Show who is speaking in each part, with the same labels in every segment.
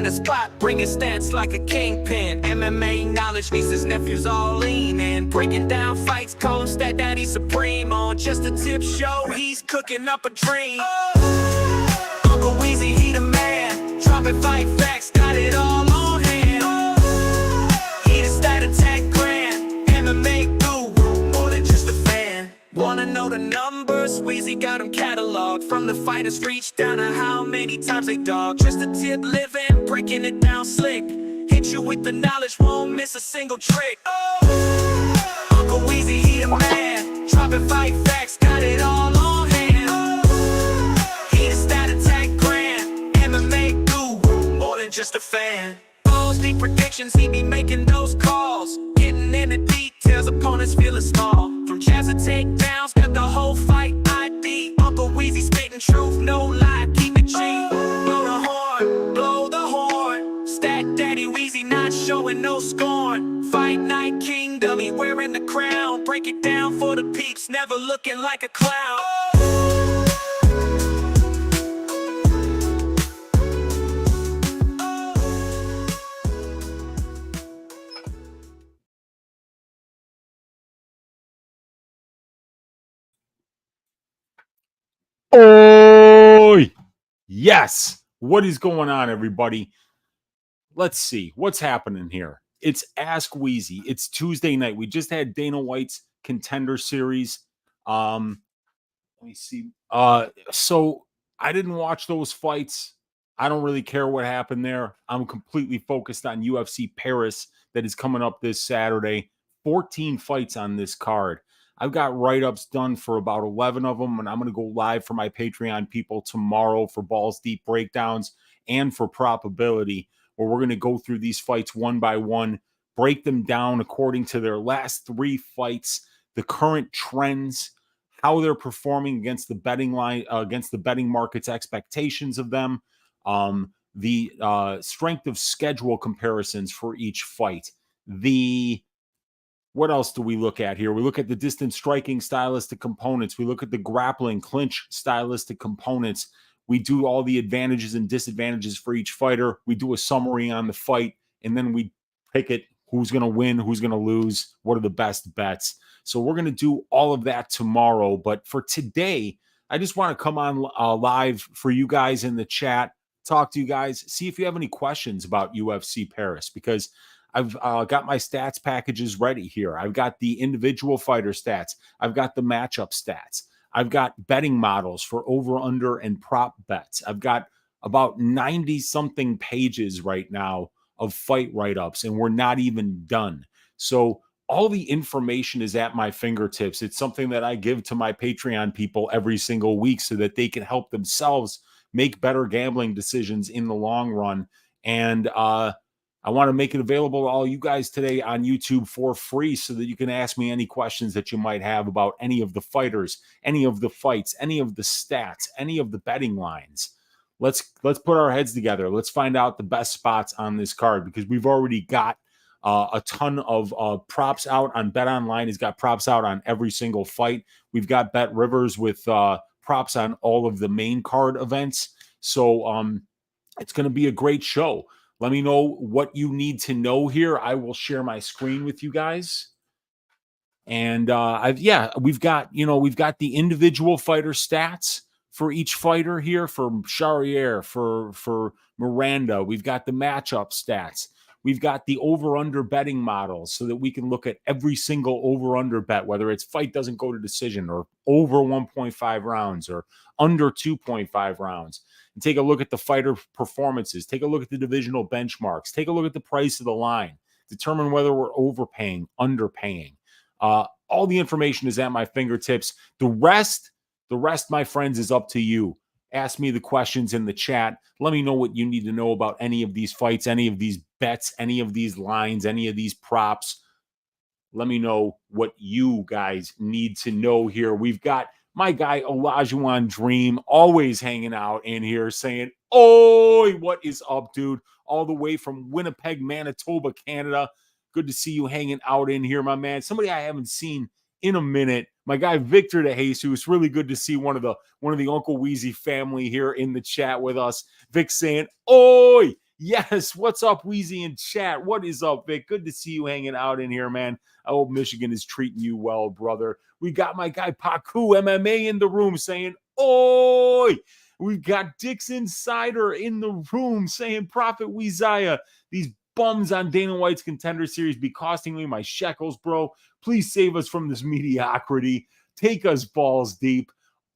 Speaker 1: the spot, bringing stats like a kingpin. MMA knowledge meets his nephews all leaning, breaking down fights, call him Stat Daddy Supreme. On Just a Tip show, he's cooking up a dream. Uncle Weezy, he the man, dropping fight facts, got it all on hand. He the stat attack grand, MMA guru, more than just a fan. Wanna know the numbers? Weezy got them cataloged, from the fighters reach down to how many times they dog. Just a tip living, breaking it down slick, hit you with the knowledge, won't miss a single trick. Uncle Weezy, he the man, dropping fight facts, got it all on hand. He the stat attack grand, MMA guru, more than just a fan. Balls deep predictions, he be making those calls, getting in the details, opponents feeling small. From jabs to takedowns, got the whole fight ID. Uncle Weezy spitting truth, no lie, keep it G. Blow the horn, blow the horn. Stat Daddy Weezy not showing no scorn. Fight night kingdom, he wearing the crown. Break it down for the peeps, never looking like a clown.
Speaker 2: Oh, yes. What is going on, everybody? Let's see. What's happening here? It's Ask Weezy. It's Tuesday night. We just had Dana White's Contender Series. Let me see. So I didn't watch those fights. I don't really care what happened there. I'm completely focused on UFC Paris that is coming up this Saturday. 14 fights on this card. I've got write-ups done for about 11 of them, and I'm going to go live for my Patreon people tomorrow for Balls Deep breakdowns and for Probability, where we're going to go through these fights one by one, break them down according to their last 3 fights, the current trends, how they're performing against the betting line, against the betting market's expectations of them, the strength of schedule comparisons for each fight, what else do we look at here? We look at the distance striking stylistic components. We look at the grappling clinch stylistic components. We do all the advantages and disadvantages for each fighter. We do a summary on the fight, and then we pick it, who's going to win, who's going to lose, what are the best bets. So we're going to do all of that tomorrow. But for today, I just want to come on live for you guys in the chat, talk to you guys, see if you have any questions about UFC Paris, because I've got my stats packages ready here. I've got the individual fighter stats. I've got the matchup stats. I've got betting models for over, under, and prop bets. I've got about 90-something pages right now of fight write-ups, and we're not even done. So all the information is at my fingertips. It's something that I give to my Patreon people every single week so that they can help themselves make better gambling decisions in the long run. And I want to make it available to all you guys today on YouTube for free so that you can ask me any questions that you might have about any of the fighters, any of the fights, any of the stats, any of the betting lines. Let's put our heads together. Let's find out the best spots on this card, because we've already got a ton of props out on Bet Online. Has got props out on every single fight. We've got Bet Rivers with props on all of the main card events. So it's going to be a great show. Let me know what you need to know here. I will share my screen with you guys. And we've got the individual fighter stats for each fighter here, for Charriere, for Miranda. We've got the matchup stats. We've got the over-under betting models so that we can look at every single over-under bet, whether it's fight doesn't go to decision, or over 1.5 rounds, or under 2.5 rounds. And take a look at the fighter performances. Take a look at the divisional benchmarks. Take a look at the price of the line. Determine whether we're overpaying, underpaying. All the information is at my fingertips. The rest, my friends, is up to you. Ask me the questions in the chat. Let me know what you need to know about any of these fights, any of these bets, any of these lines, any of these props. Let me know what you guys need to know here. We've got my guy Olajuwon Dream always hanging out in here saying, "Oi, what is up, dude?" All the way from Winnipeg, Manitoba, Canada. Good to see you hanging out in here, my man. Somebody I haven't seen in a minute. My guy Victor De Jesus. Really good to see one of the Uncle Weezy family here in the chat with us. Vic saying, "Oi, Yes, what's up, Weezy in chat? What is up, Vic? Good to see you hanging out in here, man. I hope Michigan is treating you well, brother. We got my guy Paku MMA in the room saying, "Oi!" We got Dix Insider in the room saying, "Prophet Weeziah, these bums on Dana White's Contender Series be costing me my shekels, bro. Please save us from this mediocrity. Take us balls deep."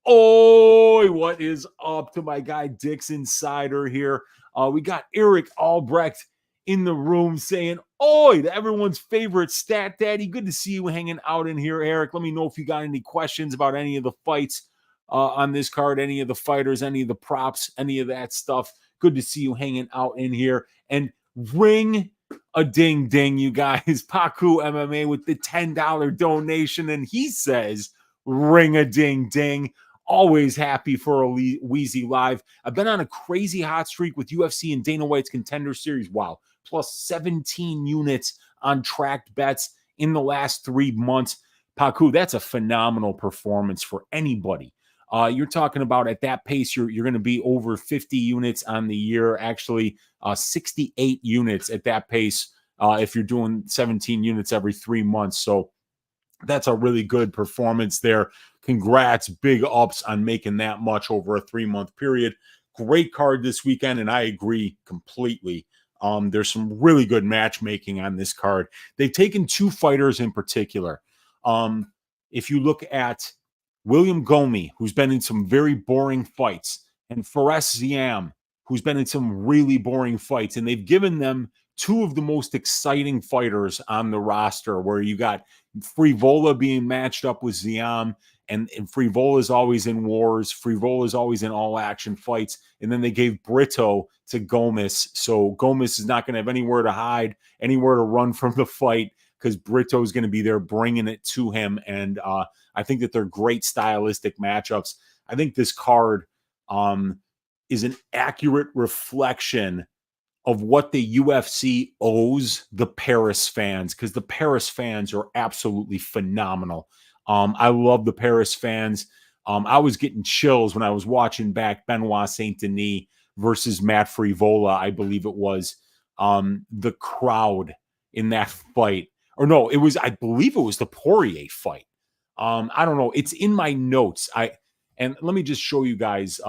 Speaker 2: Oi, what is up to my guy Dix Insider here? We got Eric Albrecht in the room saying, "Oi," to everyone's favorite stat daddy. Good to see you hanging out in here, Eric. Let me know if you got any questions about any of the fights on this card, any of the fighters, any of the props, any of that stuff. Good to see you hanging out in here. And ring a ding ding, you guys. Paku MMA with the $10 donation. And he says, ring a ding ding. Always happy for a Weezy Live. I've been on a crazy hot streak with UFC and Dana White's Contender Series. Wow. Plus 17 units on tracked bets in the last 3 months. Paku, that's a phenomenal performance for anybody. You're talking about at that pace, you're going to be over 50 units on the year, actually 68 units at that pace if you're doing 17 units every 3 months. So that's a really good performance there. Congrats, big ups on making that much over a 3-month period. Great card this weekend, and I agree completely. There's some really good matchmaking on this card. They've taken 2 fighters in particular. If you look at William Gomi, who's been in some very boring fights, and Fares Ziam, who's been in some really boring fights, and they've given them 2 of the most exciting fighters on the roster, where you got Frevola being matched up with Ziam, and Frevola is always in wars. Frevola is always in all-action fights. And then they gave Britto to Gomis. So Gomis is not going to have anywhere to hide, anywhere to run from the fight, because Britto is going to be there bringing it to him. And I think that they're great stylistic matchups. I think this card is an accurate reflection of what the UFC owes the Paris fans, because the Paris fans are absolutely phenomenal. I love the Paris fans. I was getting chills when I was watching back Benoit Saint-Denis versus Matt Frevola, I believe it was. The crowd in that fight. Or no, I believe it was the Poirier fight. I don't know. It's in my notes. And let me just show you guys.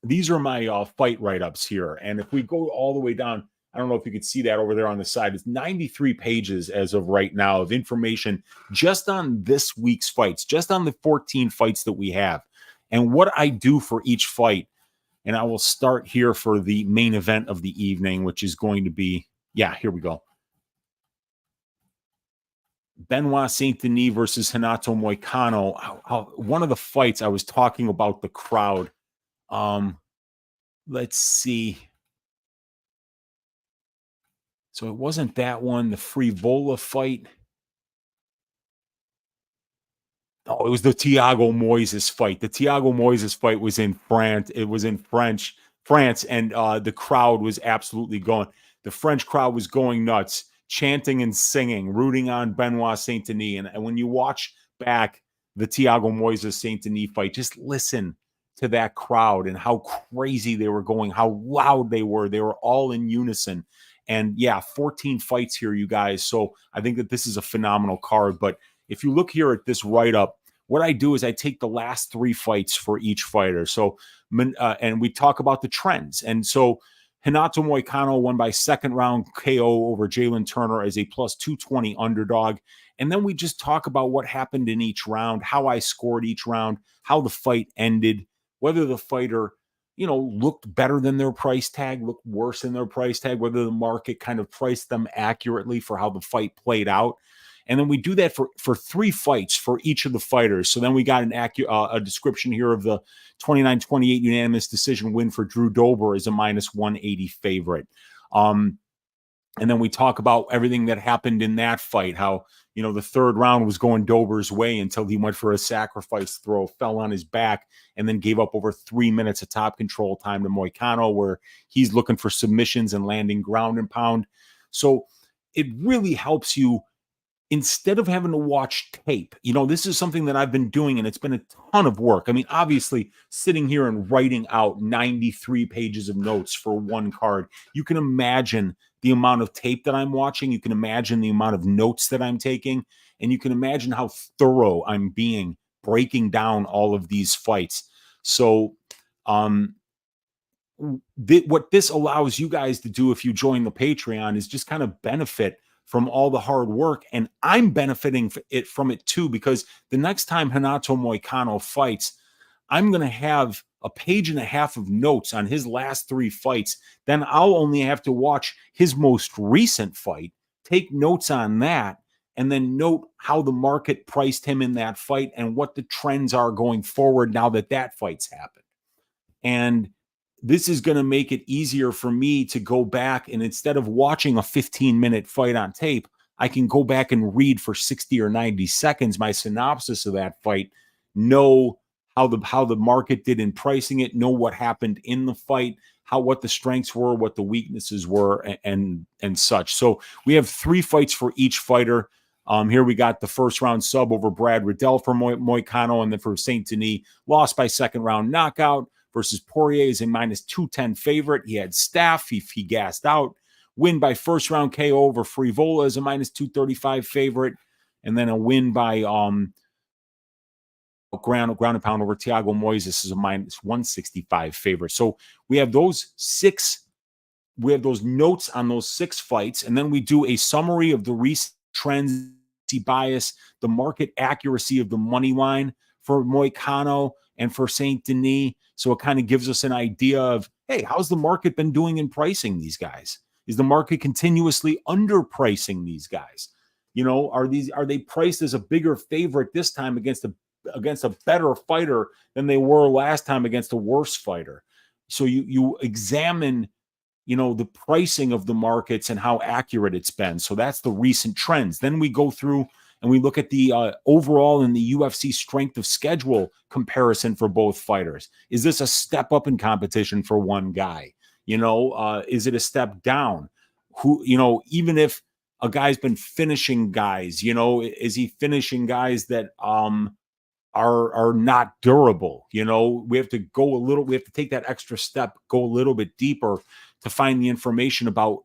Speaker 2: These are my fight write-ups here. And if we go all the way down, I don't know if you could see that over there on the side. It's 93 pages as of right now of information just on this week's fights, just on the 14 fights that we have. And what I do for each fight, and I will start here for the main event of the evening, which is going to be, here we go. Benoit Saint-Denis versus Renato Moicano. One of the fights I was talking about the crowd. Let's see. So it wasn't that one, the Frevola fight. Oh, it was the Thiago Moises fight. The Thiago Moises fight was in France. It was in France, and the crowd was absolutely going. The French crowd was going nuts, chanting and singing, rooting on Benoit Saint-Denis. And when you watch back the Thiago Moises Saint-Denis fight, just listen to that crowd and how crazy they were going, how loud they were. They were all in unison. And 14 fights here, you guys. So I think that this is a phenomenal card. But if you look here at this write-up, what I do is I take the last 3 fights for each fighter. So, and we talk about the trends. And so Renato Moicano won by 2nd round KO over Jalen Turner as a plus 220 underdog. And then we just talk about what happened in each round, how I scored each round, how the fight ended, whether the fighter, looked better than their price tag, looked worse than their price tag, whether the market kind of priced them accurately for how the fight played out. And then we do that for 3 fights for each of the fighters. So then we got a description here of the 29-28 unanimous decision win for Drew Dober as a minus 180 favorite. And then we talk about everything that happened in that fight, how, the 3rd round was going Dober's way until he went for a sacrifice throw, fell on his back, and then gave up over 3 minutes of top control time to Moicano, where he's looking for submissions and landing ground and pound. So it really helps you instead of having to watch tape, this is something that I've been doing, and it's been a ton of work. I mean, obviously, sitting here and writing out 93 pages of notes for one card, you can imagine the amount of tape that I'm watching. You can imagine the amount of notes that I'm taking, and you can imagine how thorough I'm being breaking down all of these fights. So, what this allows you guys to do if you join the Patreon is just kind of benefit from all the hard work, and I'm benefiting from it too, because the next time Renato Moicano fights, I'm going to have a page and a half of notes on his last 3 fights. Then I'll only have to watch his most recent fight, take notes on that, and then note how the market priced him in that fight and what the trends are going forward now that that fight's happened. And this is going to make it easier for me to go back, and instead of watching a 15-minute fight on tape, I can go back and read for 60 or 90 seconds my synopsis of that fight, know how the market did in pricing it, know what happened in the fight, what the strengths were, what the weaknesses were, and such. So we have 3 fights for each fighter. Here we got the first round sub over Brad Riddell for Moicano, and then for Saint-Denis, lost by second round knockout. Versus Poirier is a -210 favorite. He had staff. He gassed out. Win by first round KO over Frevola is a -235 favorite. And then a win by ground and pound over Thiago Moises is a -165 favorite. So we have those notes on those 6 fights. And then we do a summary of the recent trends, bias, the market accuracy of the money line for Moicano and for Saint-Denis. So it kind of gives us an idea of, hey, how's the market been doing in pricing these guys? Is the market continuously underpricing these guys? Are they priced as a bigger favorite this time against a better fighter than they were last time against a worse fighter? So you examine, the pricing of the markets and how accurate it's been. So that's the recent trends. Then we go through and we look at the overall in the UFC strength of schedule comparison for both fighters. Is this a step up in competition for one guy? Is it a step down? Even if a guy's been finishing guys, is he finishing guys that are not durable? We have to take that extra step, go a little bit deeper to find the information about,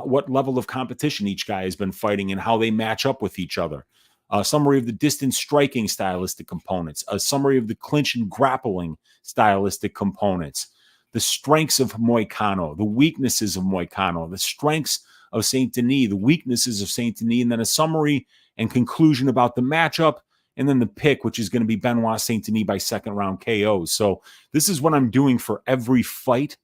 Speaker 2: what level of competition each guy has been fighting and how they match up with each other. A summary of the distance striking stylistic components, a summary of the clinch and grappling stylistic components, the strengths of Moicano, the weaknesses of Moicano, the strengths of Saint-Denis, the weaknesses of Saint-Denis, and then a summary and conclusion about the matchup, and then the pick, which is going to be Benoit Saint-Denis by second round KO. So this is what I'm doing for every fight.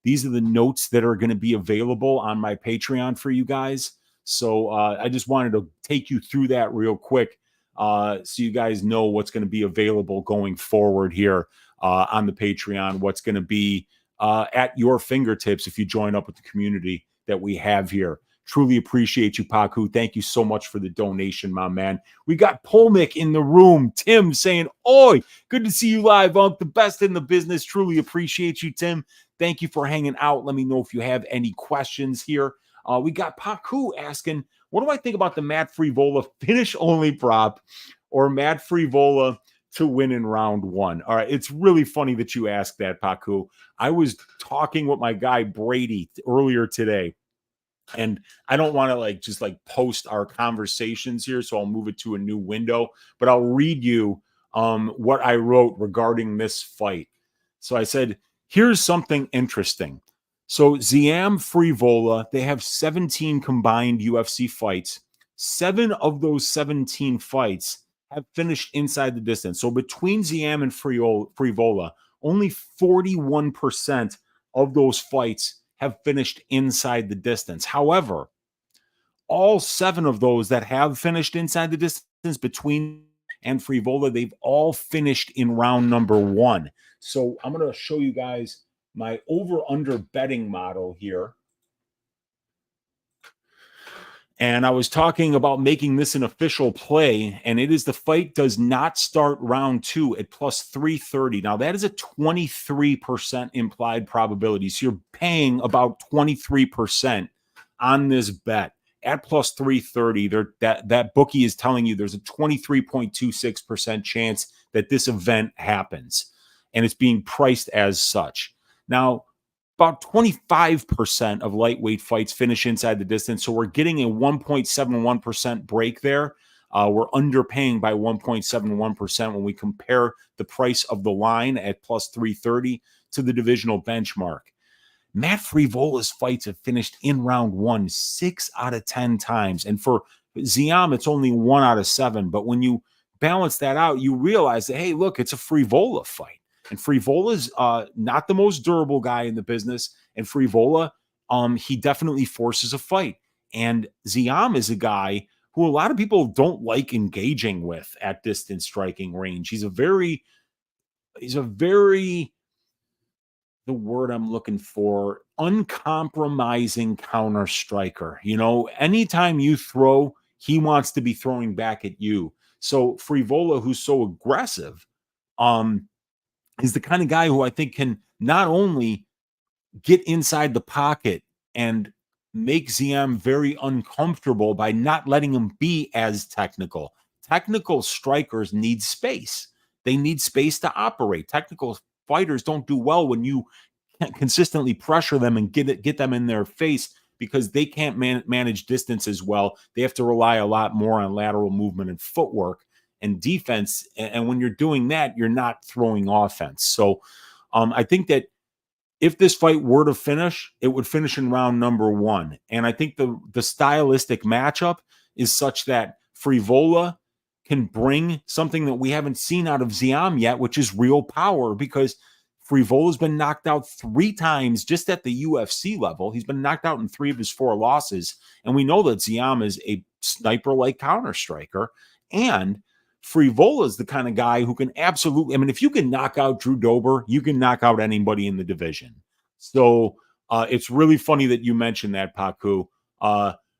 Speaker 2: These are the notes that are going to be available on my Patreon for you guys. So I just wanted to take you through that real quick so you guys know what's going to be available going forward here on the Patreon, what's going to be at your fingertips if you join up with the community that we have here. Truly appreciate you, Paku. Thank you so much for the donation, my man. We got Polnick in the room. Tim saying, "Oi, good to see you live, Unc. The best in the business." Truly appreciate you, Tim. Thank you for hanging out. Let me know if you have any questions here. We got Paku asking, what do I think about the Matt Frevola finish-only prop or Matt Frevola to win in round 1? All right, it's really funny that you asked that, Paku. I was talking with my guy Brady earlier today, and I don't want to just post our conversations here, so I'll move it to a new window, but I'll read you what I wrote regarding this fight. So I said, here's something interesting. So Ziam Frevola, they have 17 combined UFC fights. 7 of those 17 fights have finished inside the distance. So between Ziam and Frevola, only 41% of those fights have finished inside the distance. However, all 7 of those that have finished inside the distance between and Frevola, they've all finished in round number 1. So I'm going to show you guys my over-under betting model here. And I was talking about making this an official play, and it is the fight does not start round 2 at plus 330. Now, that is a 23% implied probability. So you're paying about 23% on this bet at plus 330, that bookie is telling you there's a 23.26% chance that this event happens, and it's being priced as such. Now, about 25% of lightweight fights finish inside the distance, so we're getting a 1.71% break there. We're underpaying by 1.71% when we compare the price of the line at plus 330 to the divisional benchmark. Matt Frevola's fights have finished in round 1 6 out of 10 times. And for Ziam, it's only 1 out of 7. But when you balance that out, you realize that, hey, look, it's a Frevola fight. And Frevola's not the most durable guy in the business. And Frevola, he definitely forces a fight. And Ziam is a guy who a lot of people don't like engaging with at distance striking range. He's a very, the word I'm looking for, uncompromising counter striker. You know, anytime you throw, he wants to be throwing back at you. So Frevola, who's so aggressive, is the kind of guy who I think can not only get inside the pocket and make Ziam very uncomfortable by not letting him be as technical. Technical strikers need space. They need space to operate. Technical fighters don't do well when you can't consistently pressure them and get them in their face, because they can't manage distance as well. They have to rely a lot more on lateral movement and footwork and defense. And when you're doing that, you're not throwing offense. So I think that if this fight were to finish, it would finish in round number 1. And I think the stylistic matchup is such that Frevola can bring something that we haven't seen out of Ziam yet, which is real power, because Frevola's been knocked out 3 times just at the UFC level. He's been knocked out in 3 of his 4 losses. And we know that Ziam is a sniper-like counter striker. And Frevola is the kind of guy who can absolutely, I mean, if you can knock out Drew Dober, you can knock out anybody in the division. So it's really funny that you mentioned that, Paku.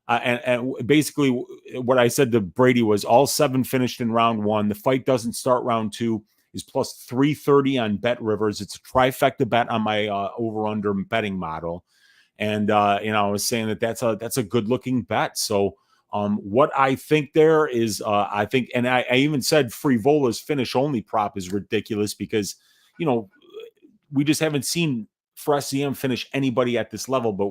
Speaker 2: And basically what I said to Brady was all 7 finished in round 1. The fight doesn't start round 2. Is plus 330 on Bet Rivers. It's a trifecta bet on my over-under betting model. And, I was saying that's a good-looking bet. So what I think there is, I think, and I even said Frevola's finish-only prop is ridiculous because, we just haven't seen Fresh Ziam finish anybody at this level. But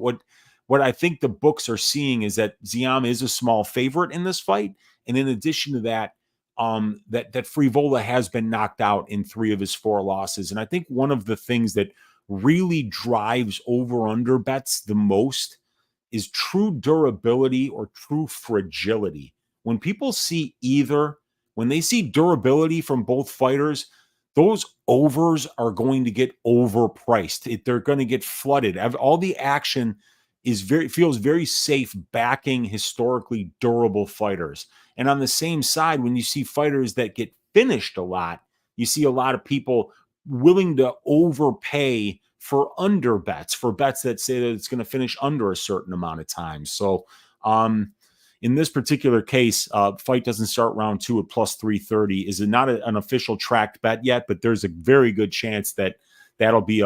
Speaker 2: what I think the books are seeing is that Ziam is a small favorite in this fight. And in addition to that, that Frevola has been knocked out in 3 of his 4 losses. And I think one of the things that really drives over-under bets the most is true durability or true fragility. When people see when they see durability from both fighters, those overs are going to get overpriced. They're going to get flooded. All the action feels very safe backing historically durable fighters. And on the same side, when you see fighters that get finished a lot, you see a lot of people willing to overpay for under bets, for bets that say that it's going to finish under a certain amount of time. So in this particular case, fight doesn't start round 2 at plus 330. Is it not an official tracked bet yet? But there's a very good chance that that'll be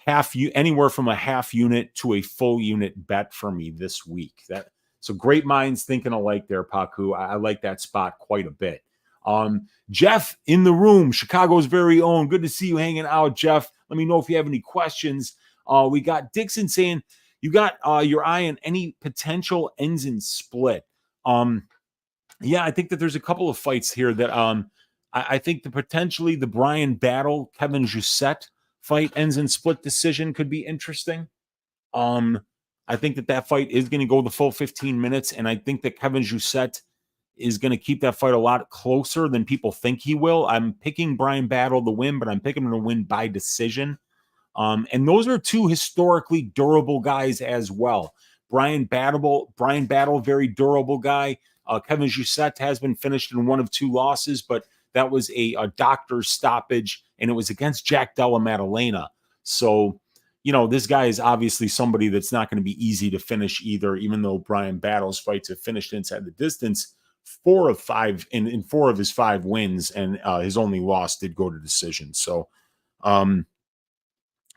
Speaker 2: anywhere from a half unit to a full unit bet for me this week. So great minds thinking alike there, Paku. I like that spot quite a bit. Jeff in the room, Chicago's very own. Good to see you hanging out, Jeff. Let me know if you have any questions. We got Dixon saying you got your eye on any potential ends in split. Yeah, I think that there's a couple of fights here that I think potentially the Brian Battle, Kevin Josette fight ends in split decision could be interesting. I think that fight is going to go the full 15 minutes, and I think that Kevin Josette is going to keep that fight a lot closer than people think he will. I'm picking Brian Battle to win, but I'm picking him to win by decision. And those are 2 historically durable guys as well. Brian Battle, very durable guy. Kevin Josette has been finished in 1 of 2 losses, but that was a doctor's stoppage, and it was against Jack Della Maddalena. So, this guy is obviously somebody that's not going to be easy to finish either, even though Brian Battle's fights have finished inside the distance 4 of 5 in 4 of his 5 wins, and his only loss did go to decision. So,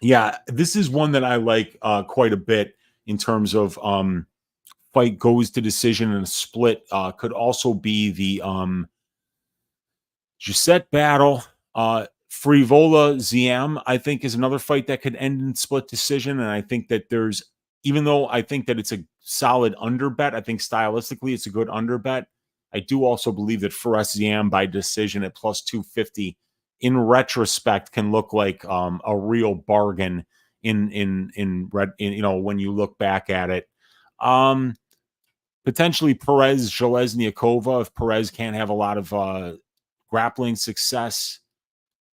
Speaker 2: yeah, this is one that I like quite a bit in terms of fight goes to decision in a split. Could also be the Jett battle. Frevola ZM, I think, is another fight that could end in split decision. And I think that even though I think that it's a solid under bet, I think stylistically it's a good under bet. I do also believe that Fares ZM by decision at plus 250 in retrospect can look like a real bargain in when you look back at it. Potentially Perez Železniakova if Perez can't have a lot of grappling success.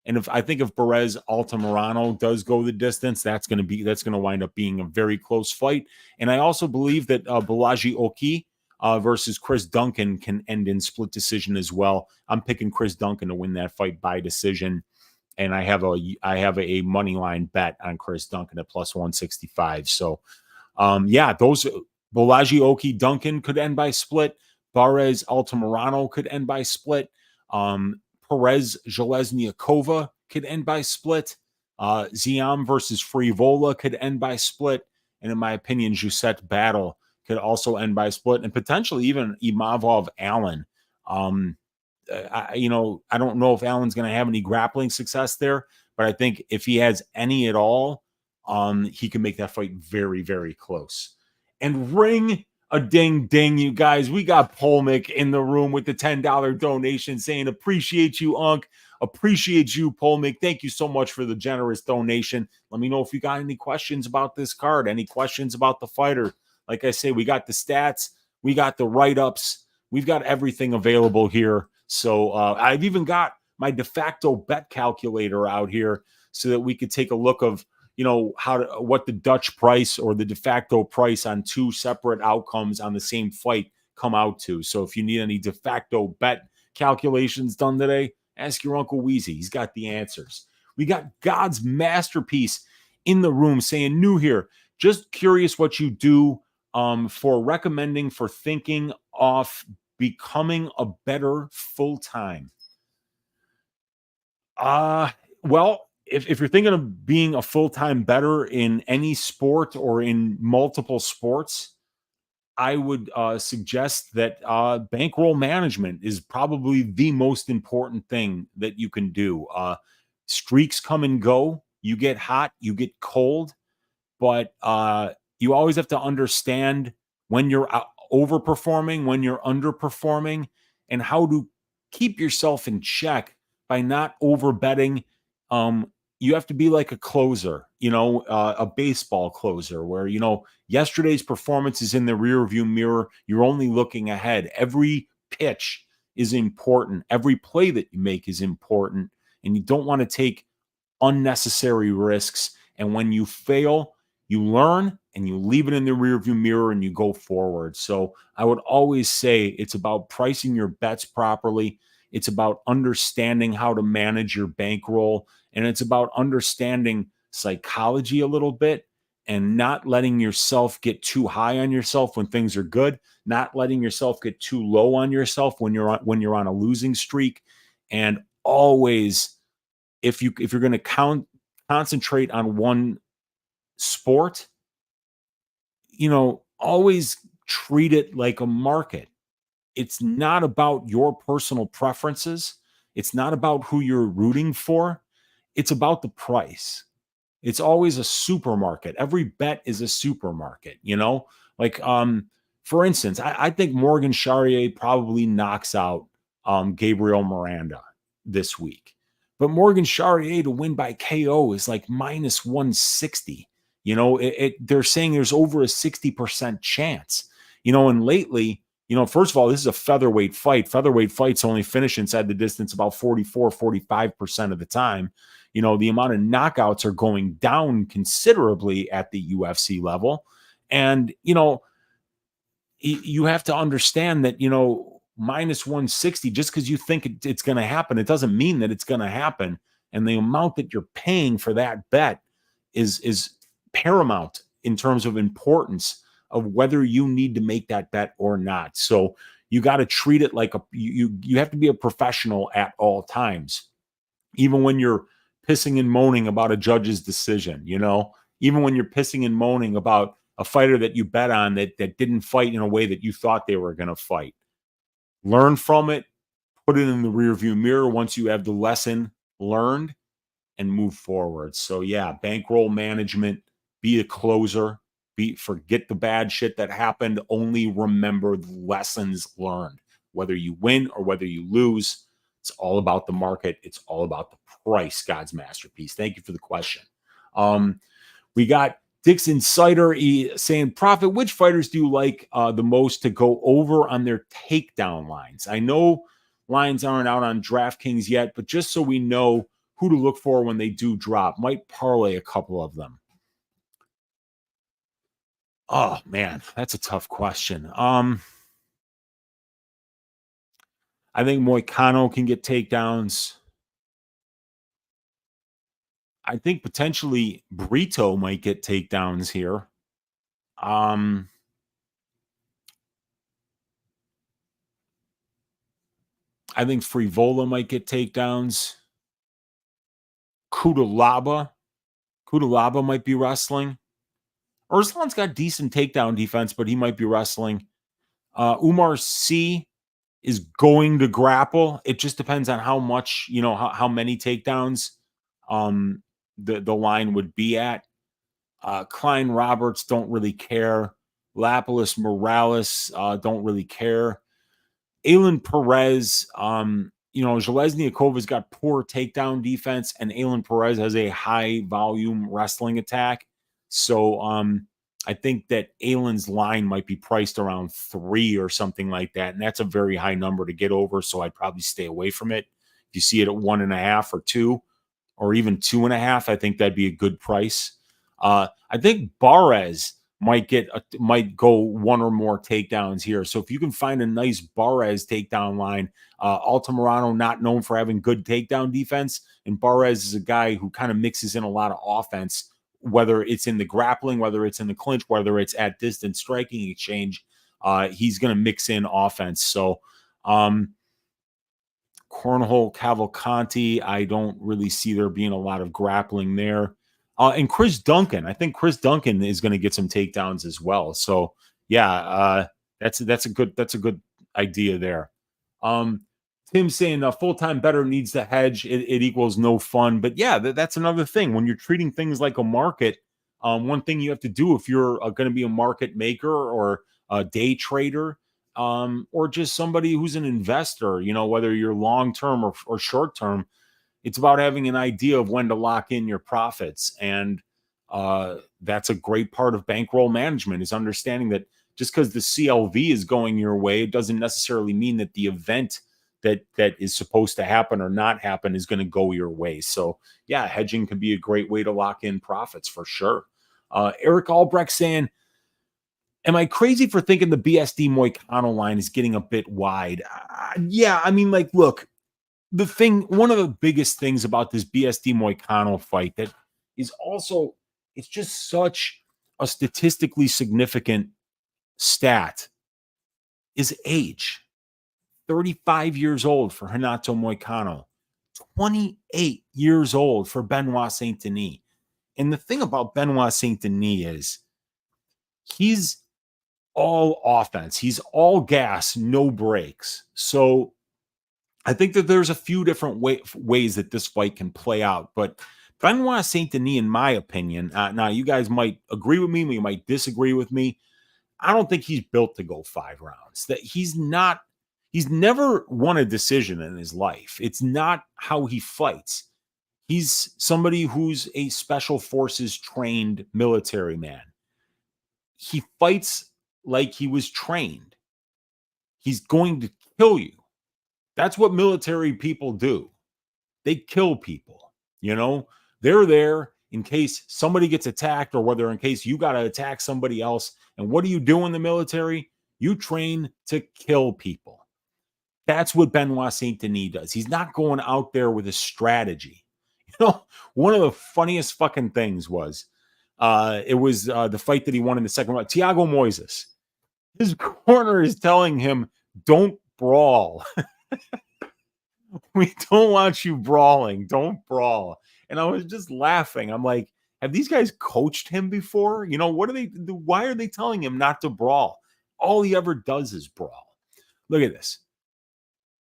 Speaker 2: And if Perez Altamirano does go the distance, that's going to wind up being a very close fight. And I also believe that Balaji Oki versus Chris Duncan can end in split decision as well. I'm picking Chris Duncan to win that fight by decision, and I have a money line bet on Chris Duncan at plus 165. So, those Balaji Oki Duncan could end by split. Perez Altamirano could end by split. Perez Železniakova could end by split. Ziam versus Frevola could end by split. And in my opinion, Jett battle could also end by split. And potentially even Imavov Allen. I don't know if Allen's going to have any grappling success there, but I think if he has any at all, he can make that fight very, very close. And ring a ding ding, you guys. We got Polmick in the room with the $10 donation saying, appreciate you, Unc. Appreciate you, Polmick. Thank you so much for the generous donation. Let me know if you got any questions about this card, any questions about the fighter. Like I say, we got the stats, we got the write-ups, we've got everything available here. So I've even got my de facto bet calculator out here so that we could take a look of what the Dutch price or the de facto price on two separate outcomes on the same fight come out to. So if you need any de facto bet calculations done today, ask your Uncle Weezy. He's got the answers. We got God's masterpiece in the room saying, new here, just curious what you do for recommending for thinking off becoming a better full-time. Well, if you're thinking of being a full-time bettor in any sport or in multiple sports, I would suggest that bankroll management is probably the most important thing that you can do. Streaks come and go. You get hot, you get cold, but you always have to understand when you're overperforming, when you're underperforming, and how to keep yourself in check by not overbetting. You have to be like a closer, a baseball closer where, yesterday's performance is in the rear view mirror. You're only looking ahead. Every pitch is important. Every play that you make is important, and you don't want to take unnecessary risks. And when you fail, you learn and you leave it in the rear view mirror and you go forward. So I would always say it's about pricing your bets properly. It's about understanding how to manage your bankroll. And it's about understanding psychology a little bit and not letting yourself get too high on yourself when things are good, not letting yourself get too low on yourself when you're on a losing streak. And always, if you're going to concentrate on one sport, always treat it like a market. It's not about your personal preferences. It's not about who you're rooting for. It's about the price. It's always a supermarket. Every bet is a supermarket, for instance, I think Morgan Charriere probably knocks out Gabriel Miranda this week. But Morgan Charriere to win by KO is like minus 160. They're saying there's over a 60% chance. And lately, first of all, this is a featherweight fight. Featherweight fights only finish inside the distance about 45% of the time. The amount of knockouts are going down considerably at the UFC level. And, you have to understand that, minus 160, just because you think it's going to happen, it doesn't mean that it's going to happen. And the amount that you're paying for that bet is paramount in terms of importance of whether you need to make that bet or not. So you got to treat it like you have to be a professional at all times, even when you're pissing and moaning about a judge's decision, even when you're pissing and moaning about a fighter that you bet on that didn't fight in a way that you thought they were going to fight. Learn from it, put it in the rearview mirror once you have the lesson learned, and move forward. So yeah, bankroll management, be a closer, forget the bad shit that happened, only remember the lessons learned. Whether you win or whether you lose, it's all about the market. It's all about the price, God's masterpiece. Thank you for the question. We got Dick's Insider saying, Prophet, which fighters do you like the most to go over on their takedown lines? I know lines aren't out on DraftKings yet, but just so we know who to look for when they do drop, might parlay a couple of them. Oh, man, that's a tough question. I think Moicano can get takedowns. I think potentially Britto might get takedowns here. I think Frevola might get takedowns. Kudalaba might be wrestling. Urslan's got decent takedown defense, but he might be wrestling. Umar C is going to grapple. It just depends on how much, how many takedowns the line would be at. Klein Roberts don't really care. Lapalus Morales don't really care. Aylin Perez, Zhelezniakova's got poor takedown defense, and Aylin Perez has a high volume wrestling attack. So I think that Aylin's line might be priced around 3 or something like that. And that's a very high number to get over. So I'd probably stay away from it. If you see it at 1.5 or 2 or even 2.5, I think that'd be a good price. I think Barres might go one or more takedowns here. So if you can find a nice Barres takedown line, Altamirano not known for having good takedown defense, and Barres is a guy who kind of mixes in a lot of offense, whether it's in the grappling, whether it's in the clinch, whether it's at distance striking exchange, he's going to mix in offense. So Cornhole Cavalcanti, I don't really see there being a lot of grappling there. And Chris Duncan, I think Chris Duncan is going to get some takedowns as well. So yeah, that's a good idea there. Tim saying full-time better needs to hedge. It equals no fun. But yeah, that's another thing. When you're treating things like a market, one thing you have to do if you're going to be a market maker or a day trader, or just somebody who's an investor, whether you're long-term or short-term, it's about having an idea of when to lock in your profits. And that's a great part of bankroll management, is understanding that just because the CLV is going your way, it doesn't necessarily mean that the event that is supposed to happen or not happen is going to go your way. So yeah, hedging can be a great way to lock in profits for sure. Eric Albrecht saying, am I crazy for thinking the BSD Moicano line is getting a bit wide? Yeah, I mean, look, one of the biggest things about this BSD Moicano fight that is also, it's just such a statistically significant stat, is age. 35 years old for Renato Moicano, 28 years old for Benoit Saint-Denis. And the thing about Benoit Saint-Denis is he's all offense. He's all gas, no brakes. So I think that there's a few different ways that this fight can play out. But Benoit Saint-Denis, in my opinion, now you guys might agree with me, you might disagree with me. I don't think he's built to go 5 rounds. That he's never won a decision in his life. It's not how he fights. He's somebody who's a special forces trained military man. He fights like he was trained. He's going to kill you. That's what military people do. They kill people. They're there in case somebody gets attacked, or whether in case you got to attack somebody else. And what do you do in the military? You train to kill people. That's what Benoit Saint-Denis does. He's not going out there with a strategy. One of the funniest fucking things was, it was the fight that he won in the second round. Thiago Moises. His corner is telling him, don't brawl. We don't want you brawling. Don't brawl. And I was just laughing. I'm like, Have these guys coached him before? You know, why are they telling him not to brawl? All he ever does is brawl. Look at this.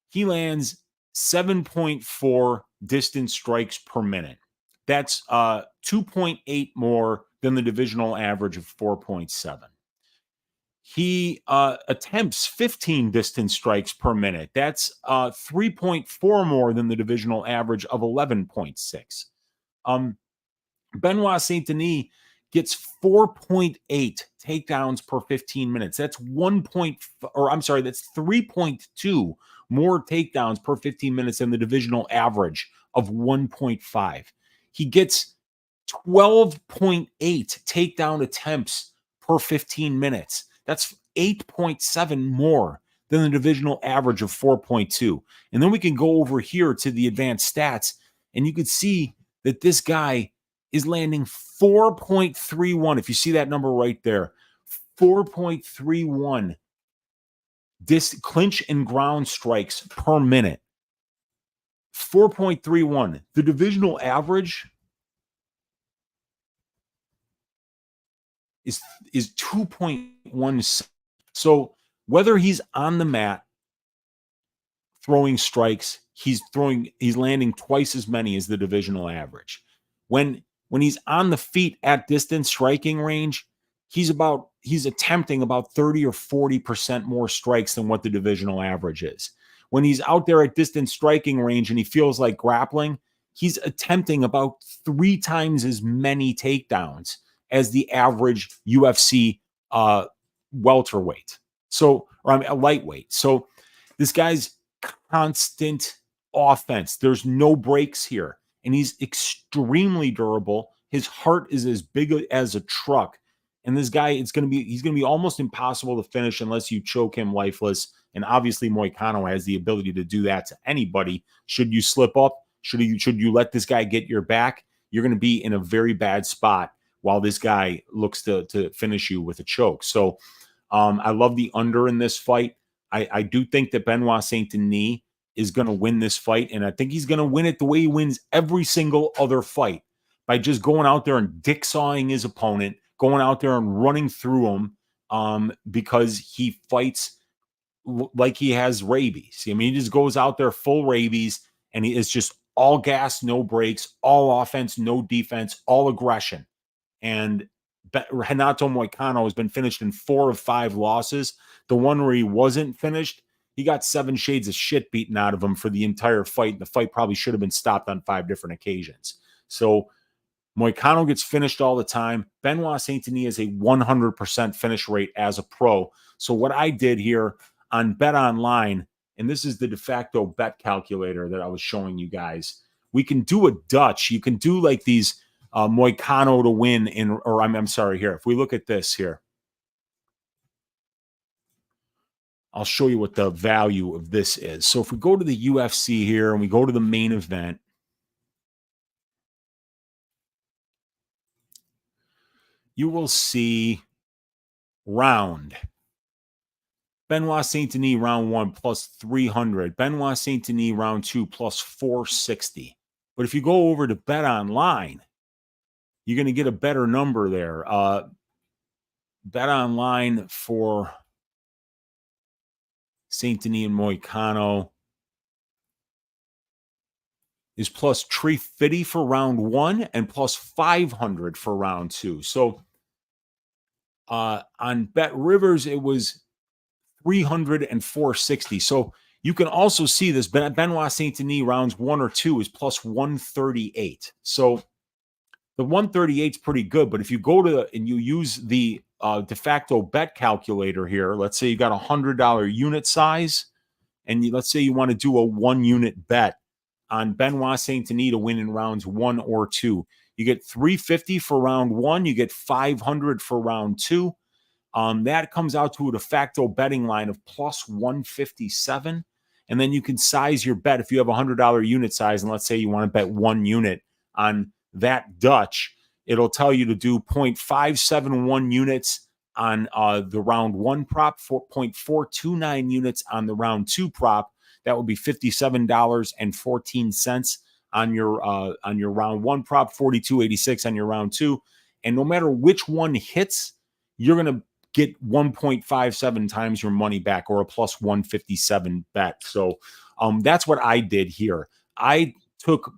Speaker 2: He lands 7.4 distance strikes per minute. That's 2.8 more than the divisional average of 4.7. He attempts 15 distance strikes per minute. That's 3.4 more than the divisional average of 11.6. Benoit Saint-Denis gets 4.8 takedowns per 15 minutes. That's 3.2 more takedowns per 15 minutes than the divisional average of 1.5. He gets 12.8 takedown attempts per 15 minutes. That's 8.7 more than the divisional average of 4.2. And then we can go over here to the advanced stats, and you can see that this guy is landing 4.31. If you see that number right there, 4.31 clinch and ground strikes per minute. 4.31. The divisional average is 2.1. So whether he's on the mat throwing strikes, he's landing twice as many as the divisional average. When he's on the feet at distance striking range, he's attempting about 30 or 40% more strikes than what the divisional average is. When he's out there at distance striking range and he feels like grappling, he's attempting about 3 times as many takedowns as the average UFC welterweight. So, lightweight. So this guy's constant offense. There's no breaks here. And he's extremely durable. His heart is as big as a truck. And this guy, he's going to be almost impossible to finish unless you choke him lifeless. And obviously Moicano has the ability to do that to anybody. Should you slip up, should you let this guy get your back, you're going to be in a very bad spot while this guy looks to finish you with a choke. So I love the under in this fight. I do think that Benoit Saint-Denis is going to win this fight, and I think he's going to win it the way he wins every single other fight, by just going out there and dick-sawing his opponent, going out there and running through him because he fights like he has rabies. I mean, he just goes out there full rabies, and it's just all gas, no brakes, all offense, no defense, all aggression. And Renato Moicano has been finished in 4 of 5 losses. The one where he wasn't finished, he got 7 shades of shit beaten out of him for the entire fight. The fight probably should have been stopped on 5 different occasions. So Moicano gets finished all the time. Benoit Saint-Denis has a 100% finish rate as a pro. So what I did here on Bet Online, and this is the de facto bet calculator that I was showing you guys, we can do a Dutch. You can do like these Moicano to win I'm sorry, here. If we look at this here, I'll show you what the value of this is. So if we go to the UFC here and we go to the main event, you will see round. Benoit Saint-Denis round 1 plus 300. Benoit Saint-Denis round 2 plus 460. But if you go over to Bet Online, you're going to get a better number there. Bet Online for Saint-Denis and Moicano is plus 350 for round 1 and plus 500 for round 2. So on Bet Rivers, it was 300 and 460. So you can also see this. Benoit Saint-Denis rounds 1 or 2 is plus 138. So the 138 is pretty good. But if you go to and you use the de facto bet calculator here, let's say you got $100 unit size, and let's say you want to do a 1 unit bet on Benoit Saint-Denis to win in rounds 1 or 2. You get 350 for round 1. You get 500 for round 2. That comes out to a de facto betting line of plus 157. And then you can size your bet. If you have a $100 unit size, and let's say you want to bet 1 unit on that Dutch, it'll tell you to do 0.571 units on the round 1 prop, 0.429 units on the round 2 prop. That would be $57.14 on your round one prop, 42.86 on your round two. And no matter which one hits, you're going to get 1.57 times your money back, or a plus 157 bet. So that's what I did here. I took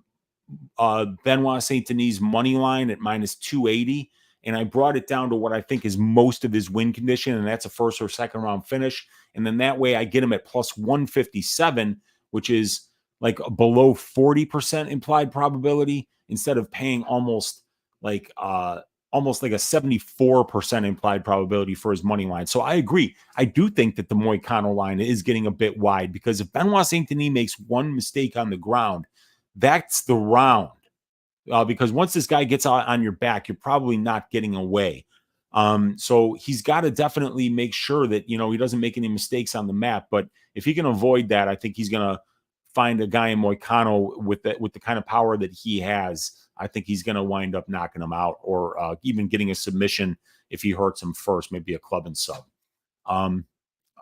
Speaker 2: Benoit Saint-Denis money line at minus 280, and I brought it down to what I think is most of his win condition, and that's a first or second round finish. And then that way I get him at plus 157, which is like below 40% implied probability, instead of paying almost like a 74% implied probability for his money line. So I agree. I do think that the Moicano line is getting a bit wide, because if Benoit Saint-Denis makes one mistake on the ground, that's the round. Because once this guy gets on your back, you're probably not getting away. So he's got to definitely make sure that, he doesn't make any mistakes on the mat. But if he can avoid that, I think he's going to find a guy in Moicano with the kind of power that he has. I think he's going to wind up knocking him out, or even getting a submission if he hurts him first, maybe a club and sub.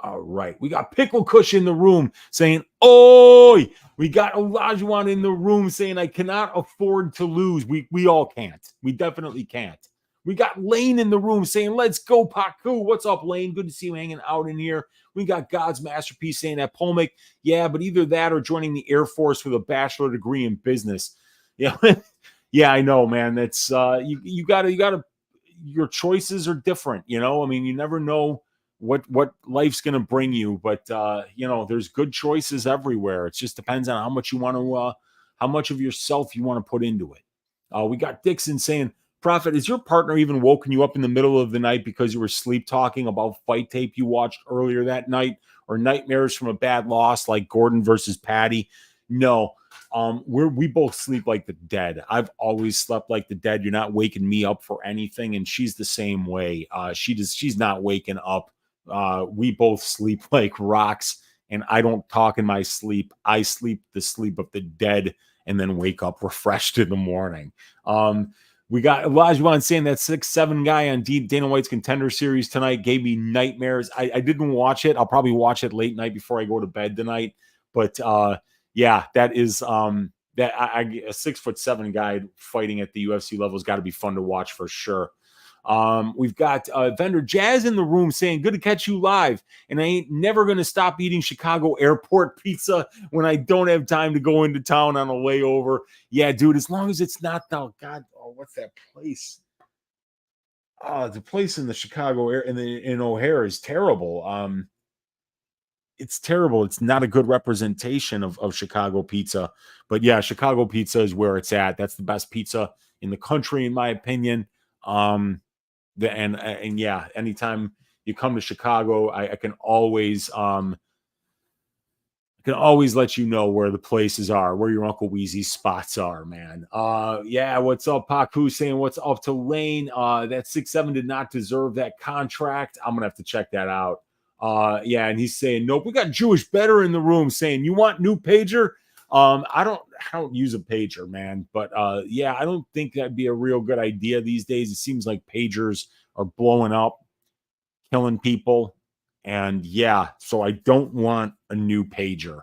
Speaker 2: All right. We got Pickle Kush in the room saying, "Oi!" We got Olajuwon in the room saying, "I cannot afford to lose." We all can't. We definitely can't. We got Lane in the room saying, "Let's go, Paku." What's up, Lane? Good to see you hanging out in here. We got God's Masterpiece saying that Polmick, yeah, but either that or joining the Air Force with a bachelor degree in business. Yeah, yeah, I know, man. That's you gotta. Your choices are different. I mean, you never know what life's going to bring you, but there's good choices everywhere. It just depends on how much you want to how much of yourself you want to put into it. We got Dixon saying, "Prophet, is your partner even woken you up in the middle of the night because you were sleep talking about fight tape you watched earlier that night, or nightmares from a bad loss like Gordon versus Patty?" No. We both sleep like the dead. I've always slept like the dead. You're not waking me up for anything, and she's the same way. She's not waking up. We both sleep like rocks, and I don't talk in my sleep. I sleep the sleep of the dead and then wake up refreshed in the morning. We got Olajuwon saying that 6'7" guy on Dana White's Contender Series tonight gave me nightmares. I didn't watch it. I'll probably watch it late night before I go to bed tonight. But yeah, that is a 6'7" guy fighting at the UFC level has got to be fun to watch for sure. We've got vendor Jazz in the room saying, "Good to catch you live, and I ain't never going to stop eating Chicago airport pizza when I don't have time to go into town on a layover." Yeah, dude, as long as it's not what's that place? The place in the Chicago air in O'Hare is terrible. It's terrible. It's not a good representation of Chicago pizza. But yeah, Chicago pizza is where it's at. That's the best pizza in the country, in my opinion. And yeah, anytime you come to Chicago, I can always let you know where the places are, where your Uncle Weezy spots are, man. Yeah, what's up, Paku saying what's up to Lane? That 6'7" did not deserve that contract. I'm gonna have to check that out. Yeah, and he's saying, "Nope." We got Jewish Better in the room saying, "You want new pager?" I don't use a pager, man, but yeah, I don't think that'd be a real good idea these days. It seems like pagers are blowing up, killing people, and yeah, so I don't want a new pager.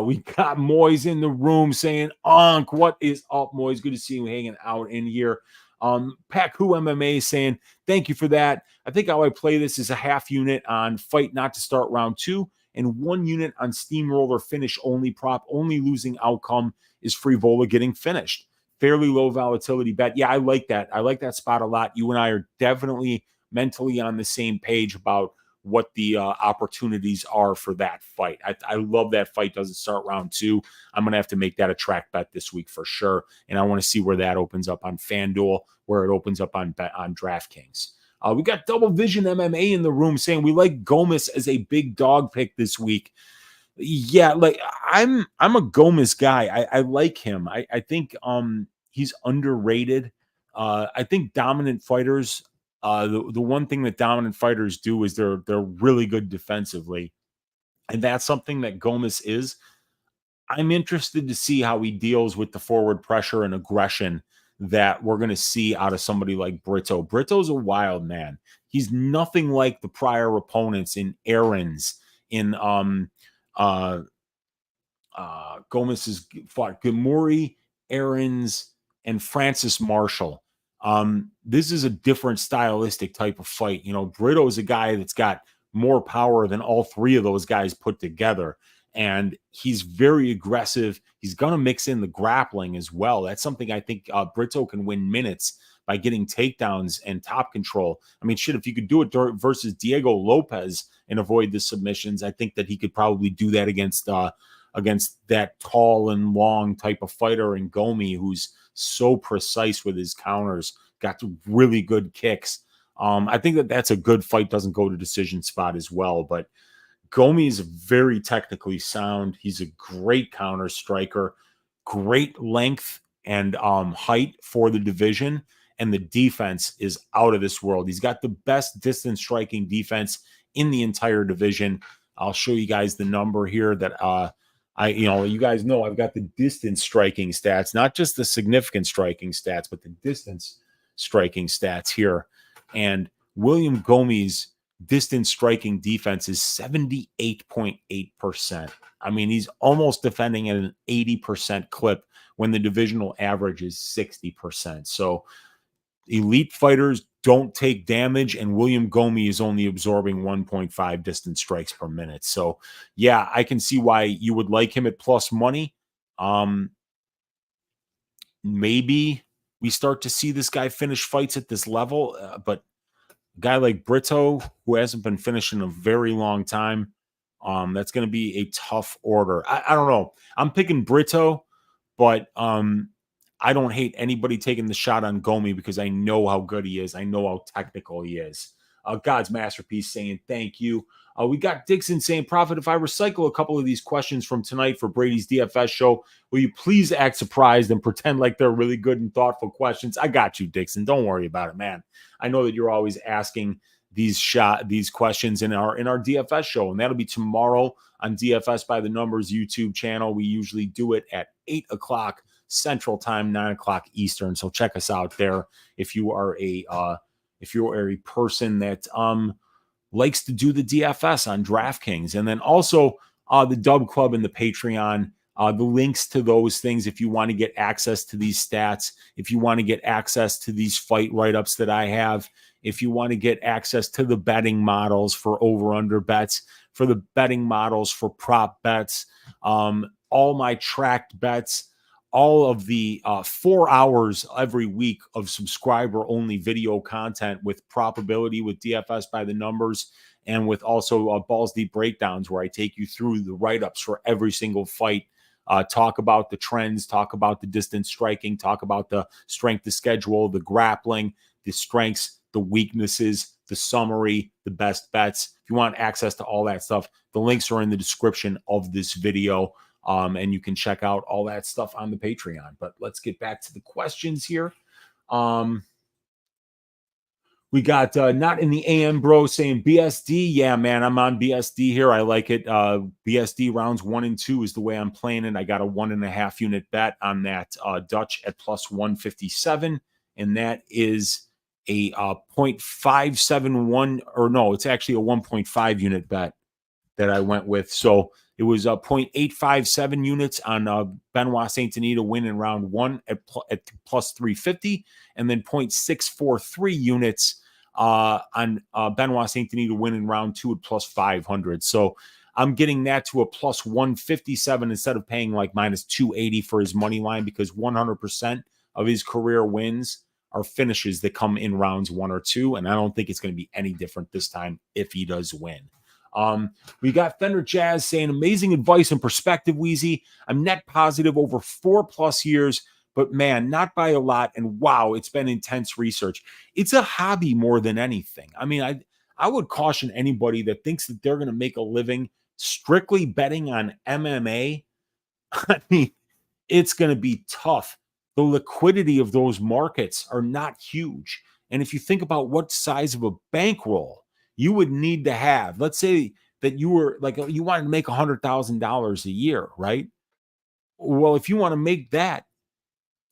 Speaker 2: We got Moyes in the room saying, "Unc, what is up, Moyes? Good to see you hanging out in here." Paku MMA saying, "Thank you for that. I think how I play this is a half unit on fight not to start round 2 and 1 unit on steamroller finish only prop. Only losing outcome is Frevola getting finished. Fairly low volatility bet." Yeah, I like that. I like that spot a lot. You and I are definitely mentally on the same page about what the opportunities are for that fight. I love that fight doesn't start round 2. I'm going to have to make that a track bet this week for sure. And I want to see where that opens up on FanDuel, where it opens up on DraftKings. We got Double Vision MMA in the room saying we like Gomez as a big dog pick this week. Yeah, like I'm a Gomez guy. I like him. I think he's underrated. I think dominant fighters, the one thing that dominant fighters do is they're really good defensively. And that's something that Gomez is. I'm interested to see how he deals with the forward pressure and aggression that we're going to see out of somebody like Britto. Britto's a wild man. He's nothing like the prior opponents in Aaron's, in Gomez has fought Gamuri Aarons, and Francis Marshall. This is a different stylistic type of fight. You know, Britto is a guy that's got more power than all three of those guys put together. And he's very aggressive. He's going to mix in the grappling as well. That's something I think Britto can win minutes by getting takedowns and top control. I mean, shit, if you could do it versus Diego Lopez and avoid the submissions, I think that he could probably do that against that tall and long type of fighter in Gomi, who's so precise with his counters, got really good kicks. I think that that's a good fight, doesn't go to decision spot as well, but Gomi is very technically sound. He's a great counter striker, great length and height for the division, and the defense is out of this world. He's got the best distance striking defense in the entire division. I'll show you guys the number here that you guys know I've got the distance striking stats, not just the significant striking stats, but the distance striking stats here. And William Gomi's distance striking defense is 78.8%. I mean, he's almost defending at an 80% clip when the divisional average is 60%. So elite fighters don't take damage, and William Gomi is only absorbing 1.5 distance strikes per minute. So, yeah, I can see why you would like him at plus money. Maybe we start to see this guy finish fights at this level, but a guy like Britto, who hasn't been finished in a very long time, that's going to be a tough order. I don't know. I'm picking Britto, but I don't hate anybody taking the shot on Gomi because I know how good he is. I know how technical he is. God's Masterpiece saying thank you. We got Dixon saying, Prophet, if I recycle a couple of these questions from tonight for Brady's DFS show, will you please act surprised and pretend like they're really good and thoughtful questions? I got you, Dixon. Don't worry about it, man. I know that you're always asking these questions in our DFS show, and that'll be tomorrow on DFS by the Numbers YouTube channel. We usually do it at 8 o'clock Central Time, 9 o'clock Eastern. So check us out there if you are a person that likes to do the DFS on DraftKings. And then also the Dub Club and the Patreon, the links to those things if you want to get access to these stats, if you want to get access to these fight write-ups that I have, if you want to get access to the betting models for over-under bets, for the betting models for prop bets, all my tracked bets, all of the 4 hours every week of subscriber-only video content with probability, with DFS by the Numbers, and with also Balls Deep Breakdowns, where I take you through the write-ups for every single fight, talk about the trends, talk about the distance striking, talk about the strength of schedule, the grappling, the strengths, the weaknesses, the summary, the best bets. If you want access to all that stuff, the links are in the description of this video. And you can check out all that stuff on the Patreon. But let's get back to the questions here. We got Not in the AM Bro saying BSD. Yeah, man, I'm on BSD here. I like it. BSD rounds 1 and 2 is the way I'm playing it. I got a 1.5 unit bet on that Dutch at plus 157. And that is a 0.571, or no, it's actually a 1.5 unit bet that I went with. So it was 0.857 units on Benoit Saint-Denis to win in round 1 at plus 350, and then 0.643 units on Benoit Saint-Denis to win in round 2 at plus 500. So I'm getting that to a plus 157 instead of paying like minus 280 for his money line, because 100% of his career wins are finishes that come in rounds 1 or 2, and I don't think it's going to be any different this time if he does win. We got Fender Jazz saying, amazing advice and perspective, Weezy. I'm net positive over 4+ years, but man, not by a lot. And wow, it's been intense research. It's a hobby more than anything. I mean, I would caution anybody that thinks that they're going to make a living strictly betting on MMA. I mean, it's going to be tough. The liquidity of those markets are not huge. And if you think about what size of a bankroll you would need to have, let's say that you were like, you wanted to make $100,000 a year, right? Well, if you want to make that,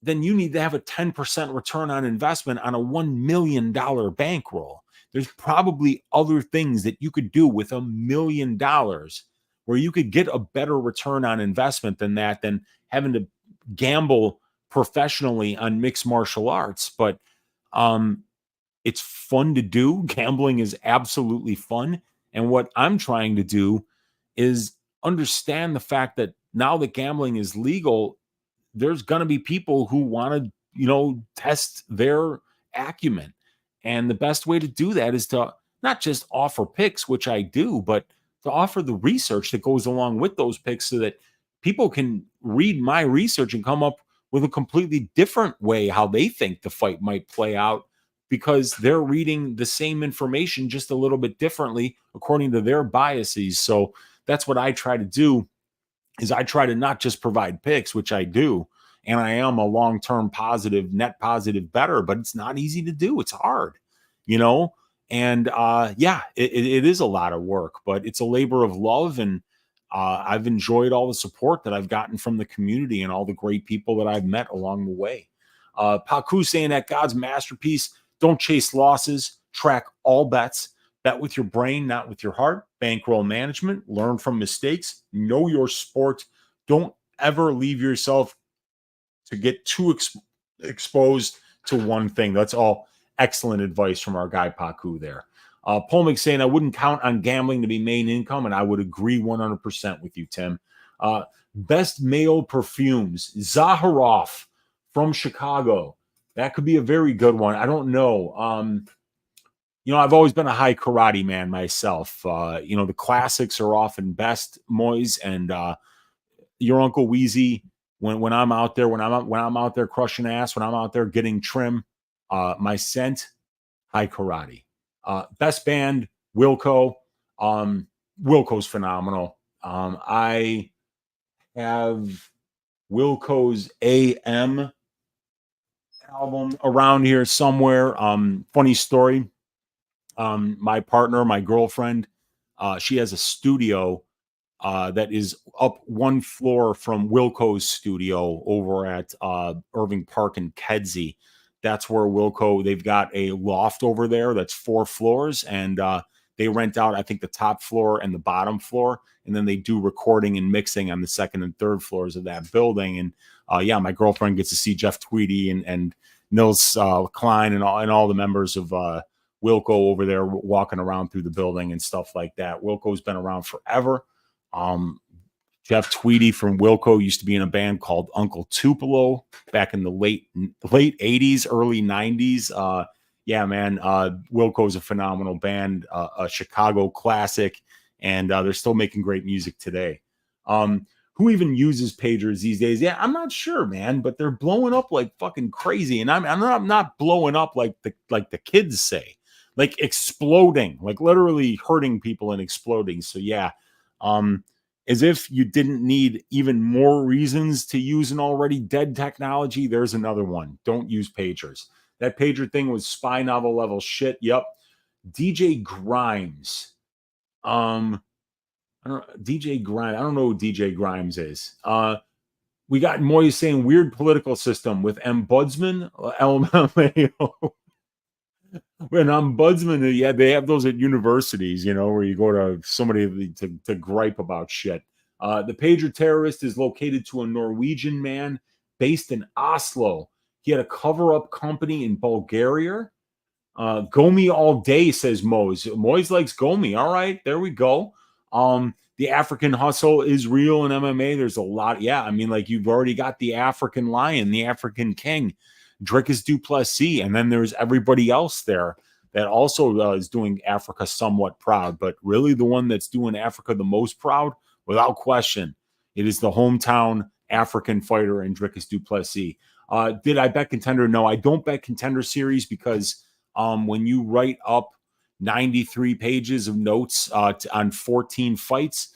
Speaker 2: then you need to have a 10% return on investment on a $1 million bankroll. There's probably other things that you could do with $1 million where you could get a better return on investment than that, than having to gamble professionally on mixed martial arts, but it's fun to do. Gambling is absolutely fun. And what I'm trying to do is understand the fact that now that gambling is legal, there's going to be people who want to, test their acumen. And the best way to do that is to not just offer picks, which I do, but to offer the research that goes along with those picks so that people can read my research and come up with a completely different way how they think the fight might play out, because they're reading the same information just a little bit differently according to their biases. So that's what I try to do, is I try to not just provide picks, which I do, and I am a long-term positive, net positive bettor, but it's not easy to do. It's hard, and it is a lot of work, but it's a labor of love. And I've enjoyed all the support that I've gotten from the community and all the great people that I've met along the way. Paku saying that God's masterpiece, don't chase losses, track all bets, bet with your brain, not with your heart, bankroll management, learn from mistakes, know your sport. Don't ever leave yourself to get too exposed to one thing. That's all excellent advice from our guy Paku there. Polmick saying, I wouldn't count on gambling to be main income, and I would agree 100% with you, Tim. Best male perfumes, Zaharoff from Chicago. That could be a very good one. I don't know. I've always been a high karate man myself. The classics are often best, Moise, and your Uncle Weezy. When I'm out there, when I'm out there crushing ass, when I'm out there getting trim, my scent, high karate. Best band, Wilco. Wilco's phenomenal. I have Wilco's AM album around here somewhere. Funny story. My partner, my girlfriend, she has a studio that is up one floor from Wilco's studio over at Irving Park in Kedzie. That's where Wilco, they've got a loft over there that's 4 floors, and they rent out, I think, the top floor and the bottom floor, and then they do recording and mixing on the second and third floors of that building. And my girlfriend gets to see Jeff Tweedy and Nils Klein and all the members of Wilco over there walking around through the building and stuff like that. Wilco's been around forever. Jeff Tweedy from Wilco used to be in a band called Uncle Tupelo back in the late 80s, early 90s. Wilco's a phenomenal band, a Chicago classic, and they're still making great music today. Who even uses pagers these days? Yeah, I'm not sure, man, but they're blowing up like fucking crazy. And I'm not blowing up like the kids say, like exploding, like literally hurting people and exploding. So yeah, as if you didn't need even more reasons to use an already dead technology, there's another one. Don't use pagers. That pager thing was spy novel level shit. Yep. DJ Grimes. DJ Grimes. I don't know who DJ Grimes is. We got Moy saying weird political system with ombudsman, LMAO. When ombudsman, yeah, they have those at universities, where you go to somebody to gripe about shit. The pager terrorist is located to a Norwegian man based in Oslo. He had a cover-up company in Bulgaria. Gomi all day, says Moise. Moise likes Gomi. All right, there we go. The African hustle is real in MMA. There's a lot. Yeah, I mean, like you've already got the African lion, the African king, Dricus du Plessis, and then there's everybody else there that also is doing Africa somewhat proud. But really the one that's doing Africa the most proud, without question, it is the hometown African fighter in Dricus du Plessis. Did I bet contender? No, I don't bet contender series because when you write up 93 pages of notes on 14 fights,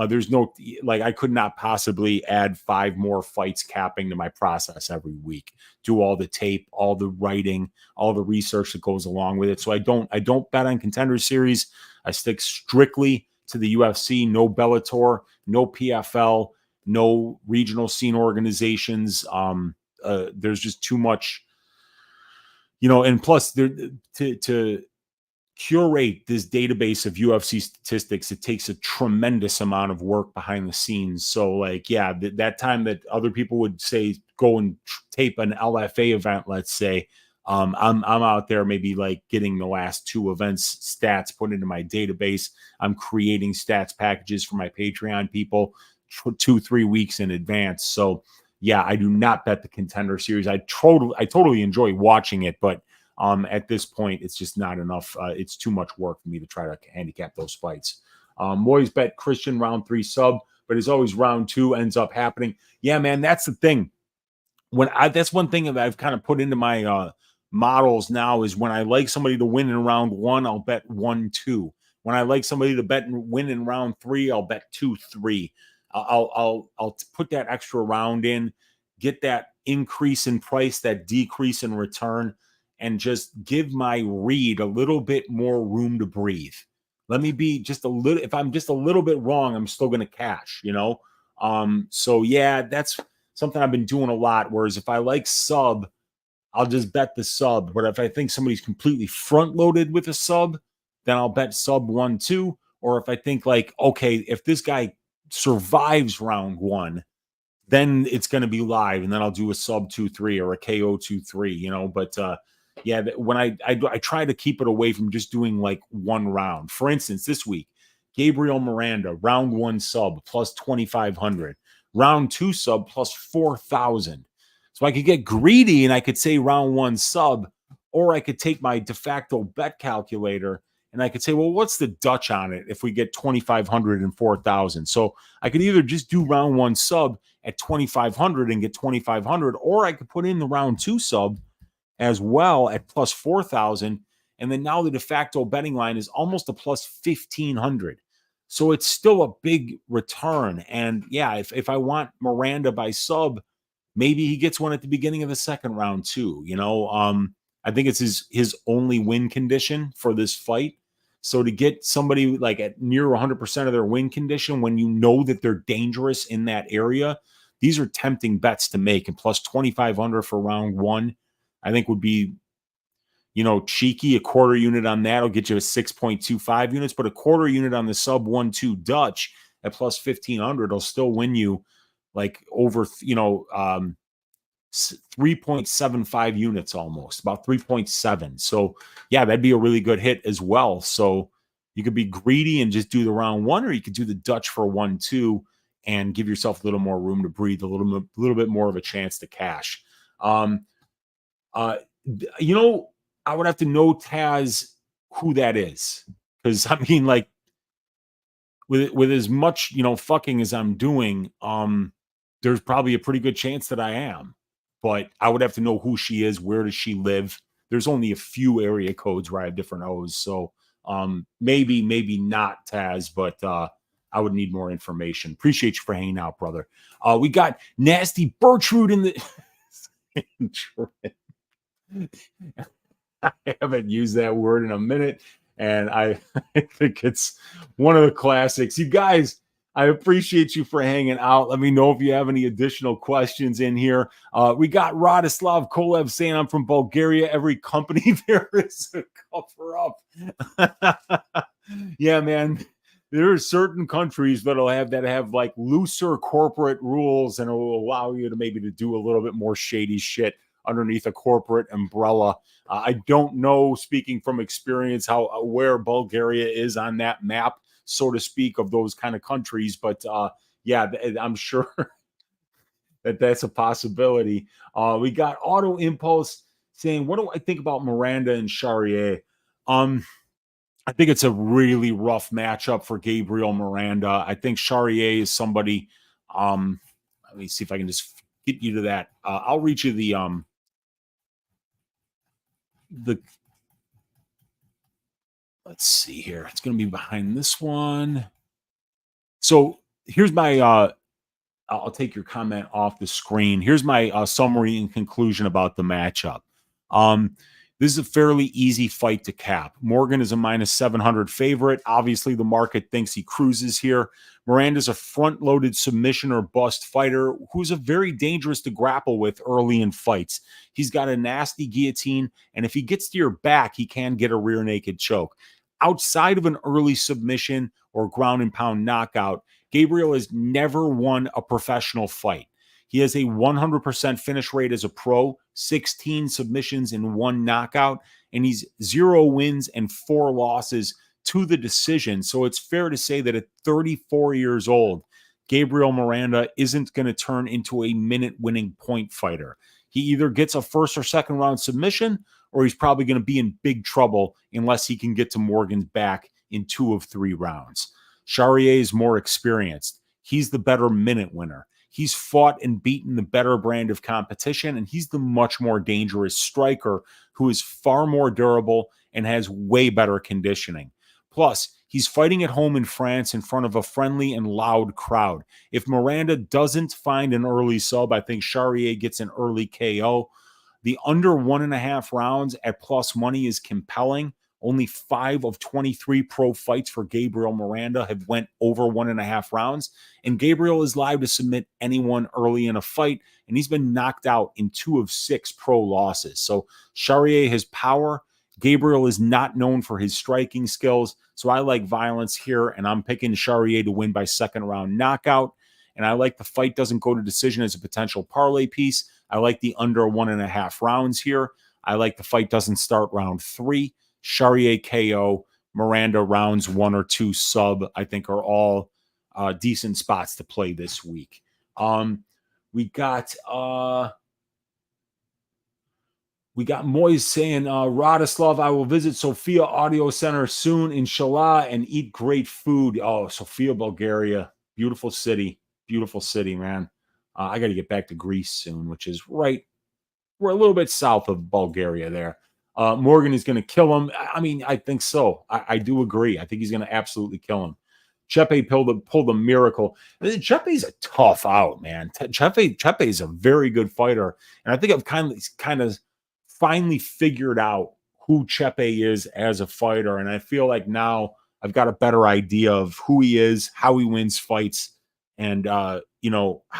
Speaker 2: there's no, like, I could not possibly add 5 more fights capping to my process every week, do all the tape, all the writing, all the research that goes along with it. So I don't bet on contender series. I stick strictly to the UFC, no Bellator, no PFL, no regional scene organizations. There's just too much, and plus there to curate this database of UFC statistics, it takes a tremendous amount of work behind the scenes. So like, yeah, that time that other people would say, go and tape an LFA event, let's say, I'm out there maybe like getting the last 2 events stats put into my database. I'm creating stats packages for my Patreon people 2-3 weeks in advance. So yeah, I do not bet the Contender Series. I totally enjoy watching it, but at this point, it's just not enough. It's too much work for me to try to handicap those fights. Moyes bet Christian round 3 sub, but as always, round 2 ends up happening. Yeah, man, that's the thing. That's one thing that I've kind of put into my models now is when I like somebody to win in round 1, I'll bet 1-2. When I like somebody to bet and win in round 3, I'll bet 2-3. I'll put that extra round in, get that increase in price, that decrease in return, and just give my read a little bit more room to breathe. Let me be just a little, if I'm just a little bit wrong, I'm still going to cash, you know? So yeah, that's something I've been doing a lot. Whereas if I like sub, I'll just bet the sub. But if I think somebody's completely front loaded with a sub, then I'll bet sub 1-2. Or if I think like, okay, if this guy survives round 1, then it's going to be live, and then I'll do a sub 2-3 or a KO 2-3, you know. But yeah, when I try to keep it away from just doing like one round. For instance, this week, Gabriel Miranda, round 1 sub plus 2,500, round 2 sub plus 4,000. So I could get greedy and I could say round 1 sub, or I could take my de facto bet calculator and I could say, well, what's the Dutch on it if we get 2,500 and 4,000? So I could either just do round 1 sub at 2,500 and get 2,500, or I could put in the round 2 sub as well at plus 4,000. And then now the de facto betting line is almost a plus 1,500. So it's still a big return. And yeah, if I want Miranda by sub, maybe he gets one at the beginning of the second round too. You know, I think it's his only win condition for this fight. So to get somebody like at near 100% of their win condition when you know that they're dangerous in that area, these are tempting bets to make. And plus 2,500 for round 1, I think would be, you know, cheeky. A quarter unit on that will get you a 6.25 units, but a quarter unit on the sub 1-2 Dutch at plus 1,500 will still win you like over, you know, 3.75 units almost, about 3.7. So yeah, that'd be a really good hit as well. So you could be greedy and just do the round 1, or you could do the Dutch for 1-2 and give yourself a little more room to breathe, a little bit more of a chance to cash. You know, I would have to know, Taz, who that is, because I mean, like with as much, you know, fucking as I'm doing, there's probably a pretty good chance that I am. But I would have to know who she is. Where does she live? There's only a few area codes where I have different O's. So maybe not, Taz, but I would need more information. Appreciate you for hanging out, brother. We got Nasty Bertrude in the... I haven't used that word in a minute, and I think it's one of the classics. You guys, I appreciate you for hanging out. Let me know if you have any additional questions in here. We got Radislav Kolev saying, I'm from Bulgaria. Every company there is a cover-up. Yeah, man. There are certain countries that have like looser corporate rules, and it will allow you to maybe to do a little bit more shady shit underneath a corporate umbrella. I don't know, speaking from experience, where Bulgaria is on that map, so to speak, of those kind of countries. But yeah, I'm sure that's a possibility. We got Auto Impulse saying, what do I think about Miranda and Charriere? I think it's a really rough matchup for Gabriel Miranda. I think Charriere is somebody. Let me see if I can just get you to that. I'll reach you the let's see here. It's going to be behind this one. So here's my, I'll take your comment off the screen. Here's my summary and conclusion about the matchup. This is a fairly easy fight to cap. Morgan is a minus 700 favorite. Obviously, the market thinks he cruises here. Miranda's a front-loaded submission or bust fighter who's a very dangerous to grapple with early in fights. He's got a nasty guillotine, and if he gets to your back, he can get a rear naked choke. Outside of an early submission or ground and pound knockout, Gabriel has never won a professional fight. He has a 100% finish rate as a pro, 16 submissions and 1 knockout, and he's 0 wins and 4 losses to the decision. So it's fair to say that at 34 years old, Gabriel Miranda isn't going to turn into a minute-winning point fighter. He either gets a first or second round submission, or he's probably going to be in big trouble unless he can get to Morgan's back in 2 of 3 rounds. Charriere is more experienced. He's the better minute winner. He's fought and beaten the better brand of competition, and he's the much more dangerous striker who is far more durable and has way better conditioning. Plus, he's fighting at home in France in front of a friendly and loud crowd. If Miranda doesn't find an early sub, I think Charriere gets an early KO. The under 1.5 rounds at plus money is compelling. Only 5 of 23 pro fights for Gabriel Miranda have went over 1.5 rounds. And Gabriel is live to submit anyone early in a fight. And he's been knocked out in 2 of 6 pro losses. So Charriere has power. Gabriel is not known for his striking skills. So I like violence here. And I'm picking Charriere to win by second round knockout. And I like the fight doesn't go to decision as a potential parlay piece. I like the under 1.5 rounds here. I like the fight doesn't start round 3. Charriere KO, Miranda rounds 1 or 2 sub, I think are all decent spots to play this week. We got Moise saying, Radislav, I will visit Sofia Audio Center soon, inshallah, and eat great food. Oh, Sofia, Bulgaria, beautiful city, man. I got to get back to Greece soon, which is right. We're a little bit south of Bulgaria there. Morgan is going to kill him. I mean, I think so. I do agree. I think he's going to absolutely kill him. Chepe pulled a miracle. Chepe's a tough out, man. Chepe is a very good fighter. And I think I've kind of finally figured out who Chepe is as a fighter. And I feel like now I've got a better idea of who he is, how he wins fights, and, how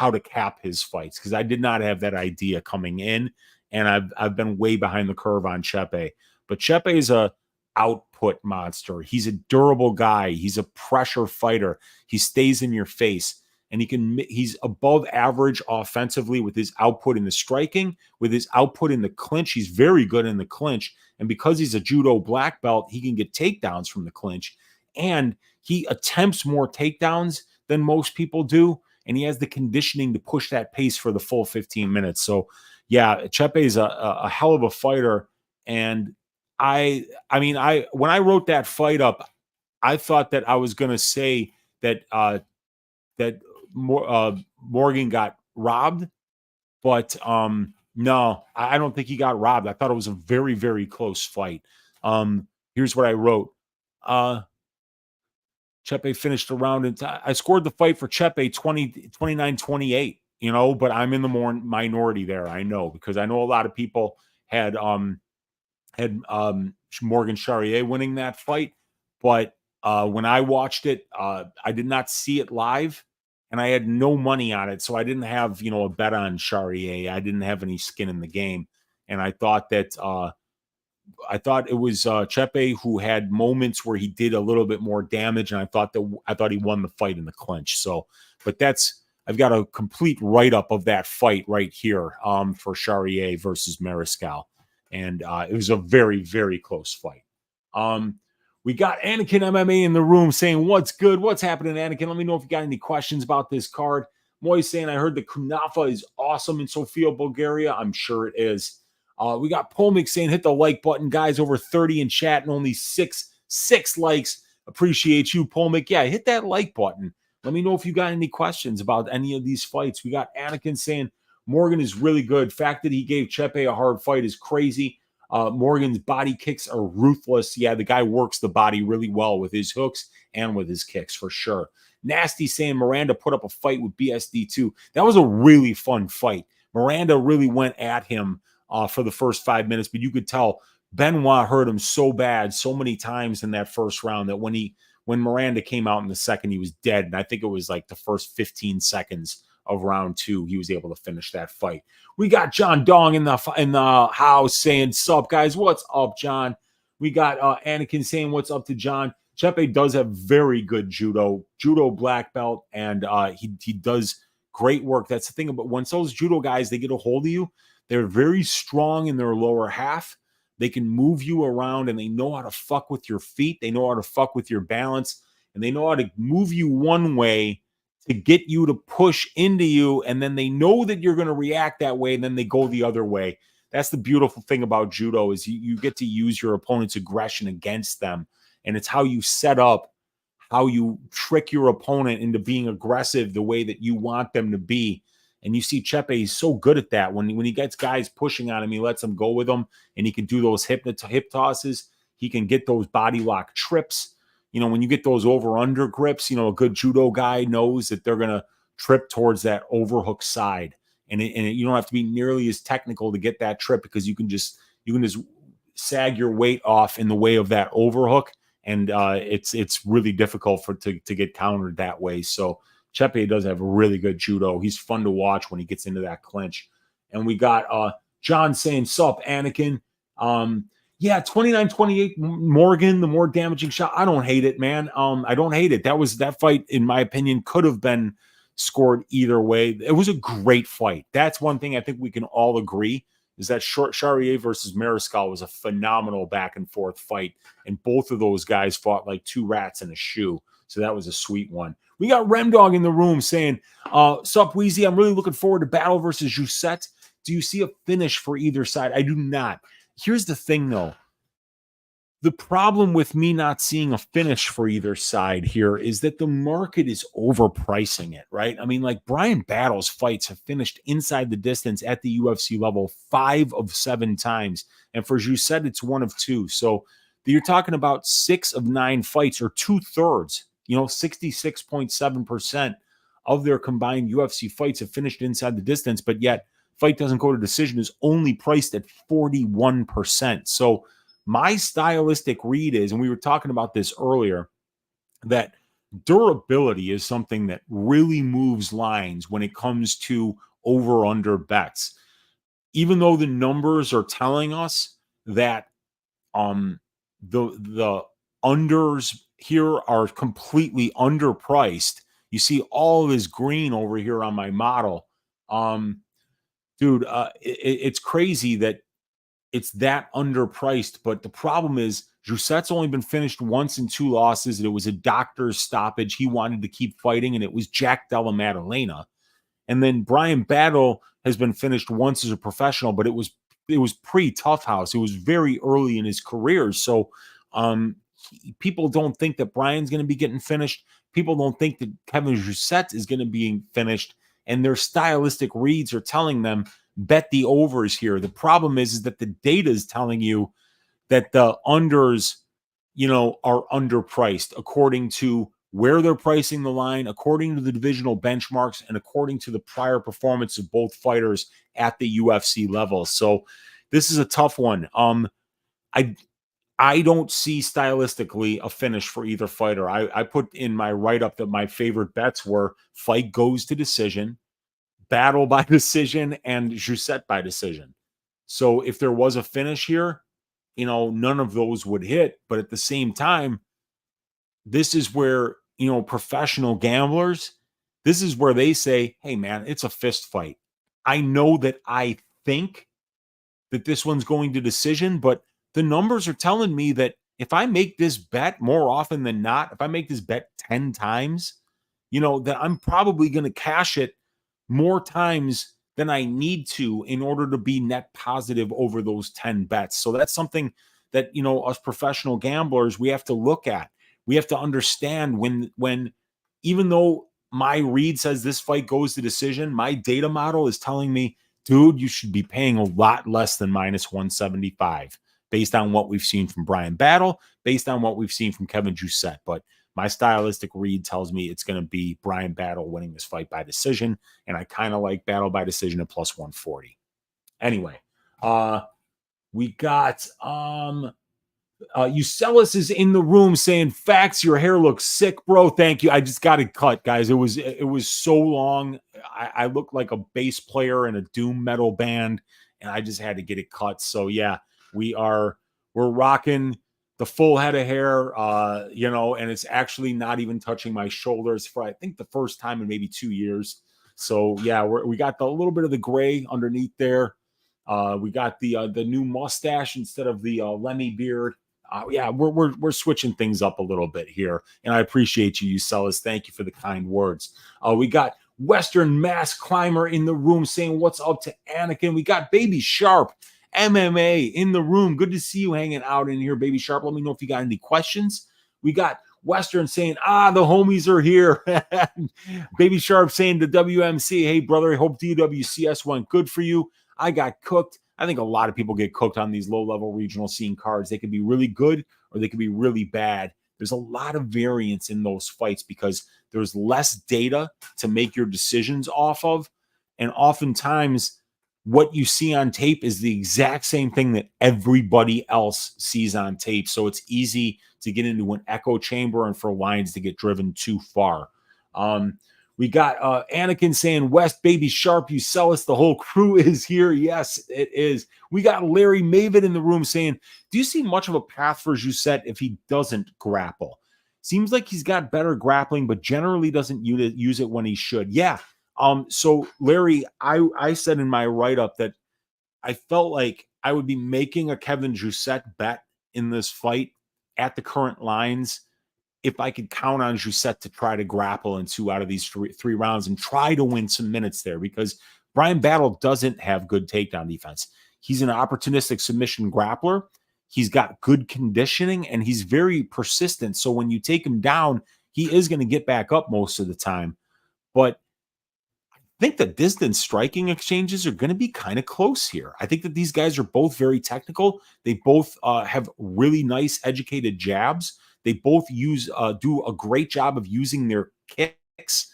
Speaker 2: to cap his fights. Because I did not have that idea coming in. And I've been way behind the curve on Chepe. But Chepe is a output monster. He's a durable guy. He's a pressure fighter. He stays in your face. And he's above average offensively with his output in the striking, with his output in the clinch. He's very good in the clinch. And because he's a judo black belt, he can get takedowns from the clinch. And he attempts more takedowns than most people do. And he has the conditioning to push that pace for the full 15 minutes. So, yeah, Chepe is a hell of a fighter. And I mean, when I wrote that fight up, I thought that I was going to say that Morgan got robbed, but no, I don't think he got robbed. I thought it was a very, very close fight. Here's what I wrote. Chepe finished the round, and I scored the fight for Chepe 29-28. But I'm in the more minority there. I know, because I know a lot of people had Morgan Charriere winning that fight, but when I watched it, I did not see it live, and I had no money on it, so I didn't have a bet on Charriere. I didn't have any skin in the game, and I thought that it was Chepe who had moments where he did a little bit more damage, and I thought he won the fight in the clinch. So, but I've got a complete write-up of that fight right here for Charriere versus Mariscal. And it was a very, very close fight. We got Anakin MMA in the room saying, what's good? What's happening, Anakin? Let me know if you got any questions about this card. Moy saying, I heard the Kunafa is awesome in Sofia, Bulgaria. I'm sure it is. We got Polmik saying, hit the like button. Guys, over 30 in chat and only six likes. Appreciate you, Polmik. Yeah, hit that like button. Let me know if you got any questions about any of these fights. We got Anakin saying Morgan is really good. Fact that he gave Chepe a hard fight is crazy. Morgan's body kicks are ruthless. Yeah, the guy works the body really well with his hooks and with his kicks for sure. Nasty saying Miranda put up a fight with BSD2. That was a really fun fight. Miranda really went at him for the first 5 minutes, but you could tell Benoit hurt him so bad so many times in that first round that when Miranda came out in the second, he was dead. And I think it was like the first 15 seconds of round 2, he was able to finish that fight. We got John Dong in the house saying, "Sup, guys? What's up, John?" We got Anakin saying, "What's up to John?" Chepe does have very good judo black belt, and he does great work. That's the thing about once those judo guys, they get a hold of you, they're very strong in their lower half. They can move you around, and they know how to fuck with your feet. They know how to fuck with your balance, and they know how to move you one way to get you to push into you, and then they know that you're going to react that way, and then they go the other way. That's the beautiful thing about judo is you get to use your opponent's aggression against them, and it's how you set up, how you trick your opponent into being aggressive the way that you want them to be. And you see Chepe, he's so good at that. When he gets guys pushing on him, he lets them go with them, and he can do those hip tosses. He can get those body lock trips. When you get those over-under grips, a good judo guy knows that they're going to trip towards that overhook side. And you don't have to be nearly as technical to get that trip because you can just sag your weight off in the way of that overhook. And it's really difficult to get countered that way. So Chepe does have a really good judo. He's fun to watch when he gets into that clinch. And we got John saying, "Sup, Anakin?" Yeah, 29-28 Morgan, the more damaging shot. I don't hate it, man. I don't hate it. That fight, in my opinion, could have been scored either way. It was a great fight. That's one thing I think we can all agree is that Charriere versus Mariscal was a phenomenal back and forth fight. And both of those guys fought like two rats in a shoe. So that was a sweet one. We got Remdog in the room saying, "Sup, Weezy, I'm really looking forward to Battle versus Jett. Do you see a finish for either side?" I do not. Here's the thing, though. The problem with me not seeing a finish for either side here is that the market is overpricing it, right? I mean, like Brian Battle's fights have finished inside the distance at the UFC level 5 of 7 times. And for Jett, it's 1 of 2. So you're talking about 6 of 9 fights, or 2/3, 66.7% of their combined UFC fights have finished inside the distance, but yet fight doesn't go to decision is only priced at 41%. So my stylistic read is, and we were talking about this earlier, that durability is something that really moves lines when it comes to over-under bets. Even though the numbers are telling us that the unders here are completely underpriced. You see all this green over here on my model. Dude, it's crazy that it's that underpriced, but the problem is Jett's only been finished once in 2 losses, and it was a doctor's stoppage. He wanted to keep fighting, and it was Jack Della Maddalena. And then Brian Battle has been finished once as a professional, but it was pre-Tough House. It was very early in his career. So people don't think that Brian's going to be getting finished. People don't think that Kevin Jett is going to be finished. And their stylistic reads are telling them, bet the overs here. The problem is that the data is telling you that the unders, are underpriced according to where they're pricing the line, according to the divisional benchmarks, and according to the prior performance of both fighters at the UFC level. So this is a tough one. I don't see stylistically a finish for either fighter. I put in my write-up that my favorite bets were fight goes to decision, battle by decision, and Jett by decision. So if there was a finish here, none of those would hit. But at the same time, this is where, professional gamblers, this is where they say, hey, man, it's a fist fight. I know that I think that this one's going to decision, but the numbers are telling me that if I make this bet more often than not, if I make this bet 10 times, that I'm probably going to cash it more times than I need to in order to be net positive over those 10 bets. So that's something that, us professional gamblers, we have to look at. We have to understand when even though my read says this fight goes to decision, my data model is telling me, dude, you should be paying a lot less than -175 based on what we've seen from Brian Battle, based on what we've seen from Kevin Jett. But my stylistic read tells me it's going to be Brian Battle winning this fight by decision, and I kind of like Battle by decision at +140. Anyway, We got Eucelis is in the room saying, "Facts, your hair looks sick, bro." Thank you. I just got it cut, guys. It was so long. I look like a bass player in a doom metal band, and I just had to get it cut. So yeah, we're rocking the full head of hair, and it's actually not even touching my shoulders for I think the first time in maybe 2 years. So yeah, we got a little bit of the gray underneath there. We got the new mustache instead of the Lemmy beard. Yeah, we're switching things up a little bit here, and I appreciate you, Eucelis. Thank you for the kind words. We got Western Mass Climber in the room saying, "What's up to Anakin?" We got Baby Sharp MMA in the room. Good to see you hanging out in here, Baby Sharp. Let me know if you got any questions. We got Western saying, "The homies are here." Baby Sharp saying the WMC, "Hey brother, I hope DWCS went good for you." I got cooked. I think a lot of people get cooked on these low-level regional scene cards. They can be really good or they can be really bad. There's a lot of variance in those fights because there's less data to make your decisions off of. And oftentimes, what you see on tape is the exact same thing that everybody else sees on tape. So it's easy to get into an echo chamber and for lines to get driven too far. We got Anakin saying, "West, Baby Sharp, you sell us. The whole crew is here." Yes, it is. We got Larry Mavid in the room saying, "Do you see much of a path for Jett if he doesn't grapple? Seems like he's got better grappling, but generally doesn't use it when he should." Yeah. So Larry, I said in my write-up that I felt like I would be making a Kevin Jett bet in this fight at the current lines if I could count on Jett to try to grapple in 2 out of these three rounds and try to win some minutes there, because Bryan Battle doesn't have good takedown defense. He's an opportunistic submission grappler. He's got good conditioning, and he's very persistent. So when you take him down, he is going to get back up most of the time. But I think the distance striking exchanges are going to be kind of close here. I think that these guys are both very technical. They both have really nice, educated jabs. They both do a great job of using their kicks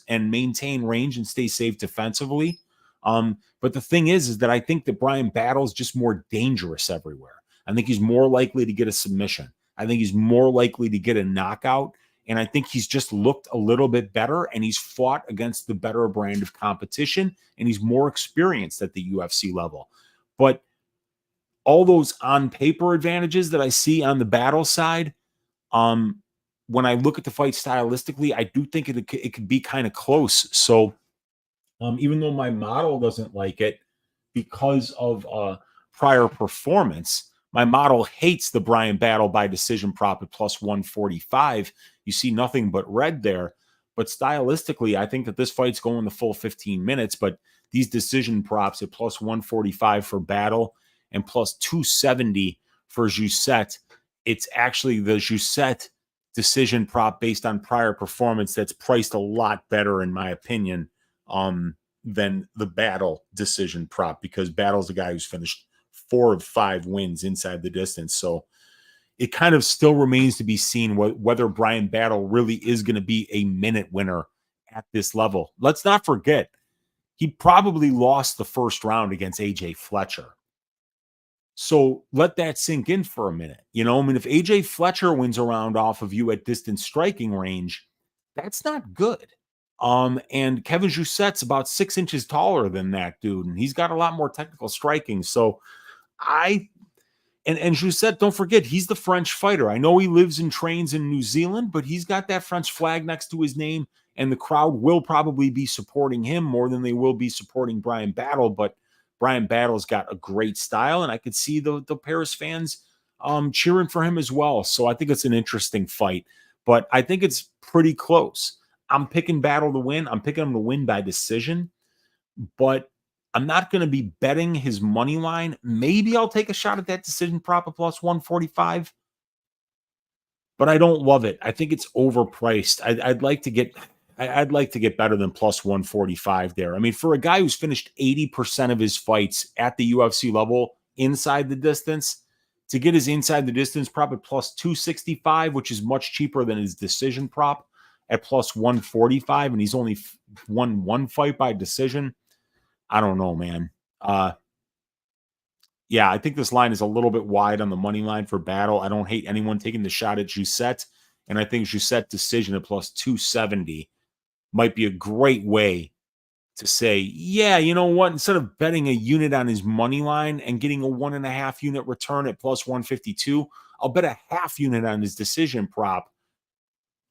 Speaker 2: and maintain range and stay safe defensively. But the thing is that I think that Bryan Battle is just more dangerous everywhere. I think he's more likely to get a submission. I think he's more likely to get a knockout. And I think he's just looked a little bit better, and he's fought against the better brand of competition, and he's more experienced at the UFC level. But all those on paper advantages that I see on the Battle side, when I look at the fight stylistically, I do think it could be kind of close. So even though my model doesn't like it because of prior performance, my model hates the Bryan Battle by decision prop at plus 145. You see nothing but red there. But stylistically, I think that this fight's going the full 15 minutes. But these decision props at plus 145 for Battle and plus 270 for Jett, it's actually the Jett decision prop based on prior performance that's priced a lot better, in my opinion, than the Battle decision prop, because Battle's a guy who's finished 4 of 5 wins inside the distance. So it kind of still remains to be seen whether Bryan Battle really is going to be a minute winner at this level. Let's not forget, he probably lost the first round against AJ Fletcher. So let that sink in for a minute. I mean, if AJ Fletcher wins a round off of you at distance striking range, that's not good. And Kevin Jett's about 6 inches taller than that dude, and he's got a lot more technical striking. So and Jett, don't forget, he's the French fighter. I know he lives and trains in New Zealand, but he's got that French flag next to his name, and the crowd will probably be supporting him more than they will be supporting Bryan Battle. But Bryan Battle's got a great style, and I could see the Paris fans cheering for him as well. So I think it's an interesting fight, but I think it's pretty close. I'm picking Battle to win. I'm picking him to win by decision, but I'm not going to be betting his money line. Maybe I'll take a shot at that decision prop at plus 145, but I don't love it. I think it's overpriced. I'd like to get better than plus 145 there. I mean, for a guy who's finished 80% of his fights at the UFC level inside the distance, to get his inside the distance prop at plus 265, which is much cheaper than his decision prop at plus 145, and he's only won 1 fight by decision. I don't know, man. Yeah, I think this line is a little bit wide on the money line for Battle. I don't hate anyone taking the shot at Jett, and I think Jett decision at plus 270 might be a great way to say, yeah, you know what? Instead of betting a unit on his money line and getting a 1.5 unit return at plus 152, I'll bet a half unit on his decision prop,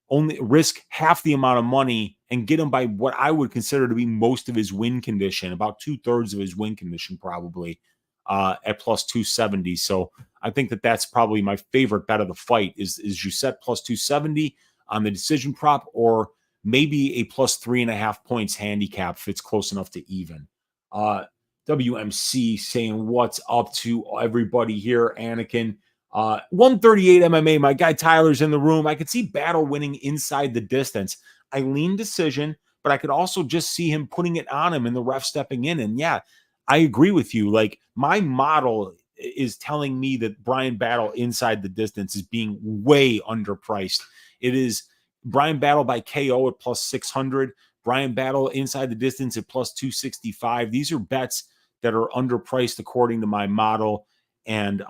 Speaker 2: only risk half the amount of money and get him by what I would consider to be most of his win condition, about 2/3 of his win condition, probably at plus 270. So I think that that's probably my favorite bet of the fight is Jett plus 270 on the decision prop, or maybe a plus 3.5 points handicap if it's close enough to even. WMC saying what's up to everybody here, Anakin. 138 MMA. My guy Tyler's in the room. I could see Battle winning inside the distance. I lean decision, but I could also just see him putting it on him and the ref stepping in. And yeah, I agree with you. Like, my model is telling me that Bryan Battle inside the distance is being way underpriced. It is Bryan Battle by KO at plus 600. Bryan Battle inside the distance at plus 265. These are bets that are underpriced according to my model. And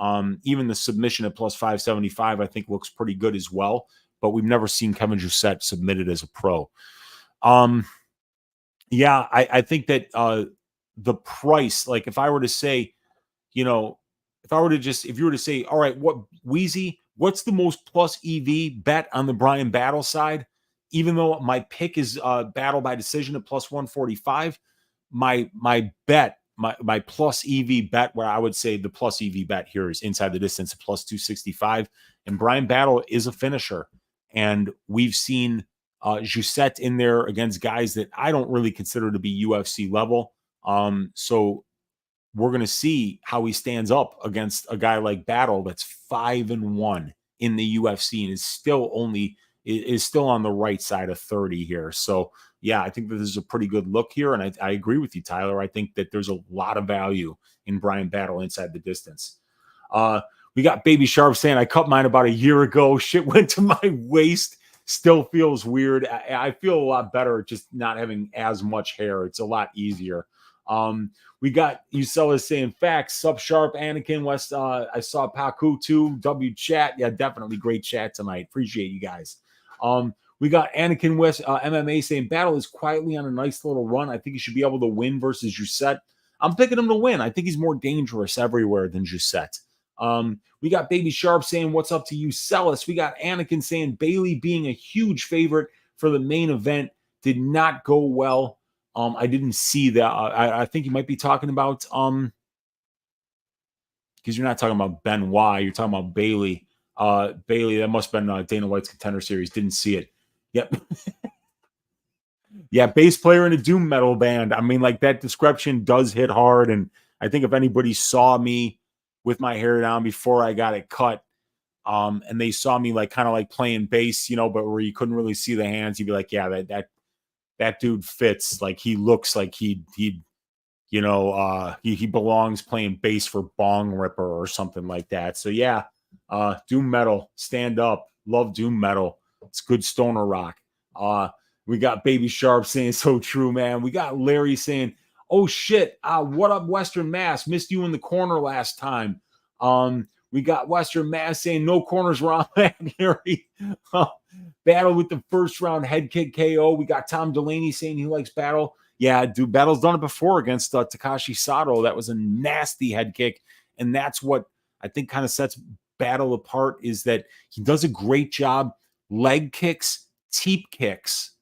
Speaker 2: even the submission at plus 575, I think, looks pretty good as well. But we've never seen Kevin Jett submitted as a pro. Yeah, I think that the price, like if I were to say, you know, if you were to say, all right, what Weezy, what's the most plus EV bet on the Bryan Battle side? Even though my pick is Battle by decision at plus 145, my bet, my plus EV bet, where I would say the plus EV bet here is inside the distance at plus 265. And Bryan Battle is a finisher. And we've seen Jett in there against guys that I don't really consider to be UFC level. So we're going to see how he stands up against a guy like Battle that's 5-1 in the UFC and is still on the right side of 30 here. So yeah, I think that this is a pretty good look here. And I agree with you, Tyler. I think that there's a lot of value in Bryan Battle inside the distance. We got Baby Sharp saying, I cut mine about a year ago. Shit went to my waist. Still feels weird. I feel a lot better just not having as much hair. It's a lot easier. We got Usella saying facts. Sub Sharp, Anakin West. I saw Paku too. W chat. Yeah, definitely great chat tonight. Appreciate you guys. We got Anakin West MMA saying Battle is quietly on a nice little run. I think he should be able to win versus Jett. I'm picking him to win. I think he's more dangerous everywhere than Jett. We got Baby Sharp saying what's up to you, Celis. We got Anakin saying Bailey being a huge favorite for the main event did not go well. I didn't see that. I think you might be talking about because you're not talking about Benoit, you're talking about Bailey. Bailey, that must have been Dana White's Contender Series. Didn't see it. Yep. Yeah, bass player in a doom metal band. I mean, like, that description does hit hard. And I think if anybody saw me with my hair down before I got it cut, and they saw me like kind of like playing bass, you know, but where you couldn't really see the hands, you'd be like, yeah, that dude fits. Like, he looks like he belongs playing bass for Bong Ripper or something like that. So yeah, doom metal, stand up, love doom metal. It's good stoner rock. We got Baby Sharp saying so true, man. We got Larry saying, oh shit, what up, Western Mass? Missed you in the corner last time. We got Western Mass saying no corners wrong, Larry. Battle with the first round head kick KO. We got Tom Delaney saying he likes Battle. Yeah, dude, Battle's done it before against Takashi Sato. That was a nasty head kick. And that's what I think kind of sets Battle apart, is that he does a great job. Leg kicks, teep kicks,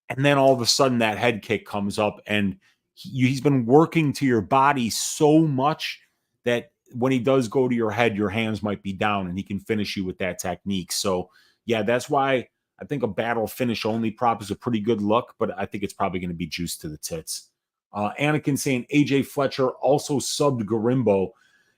Speaker 2: and then all of a sudden that head kick comes up, and he's been working to your body so much that when he does go to your head, your hands might be down, and he can finish you with that technique. So yeah, that's why I think a Battle finish only prop is a pretty good look, but I think it's probably going to be juiced to the tits. Anakin saying AJ Fletcher also subbed Garimbo.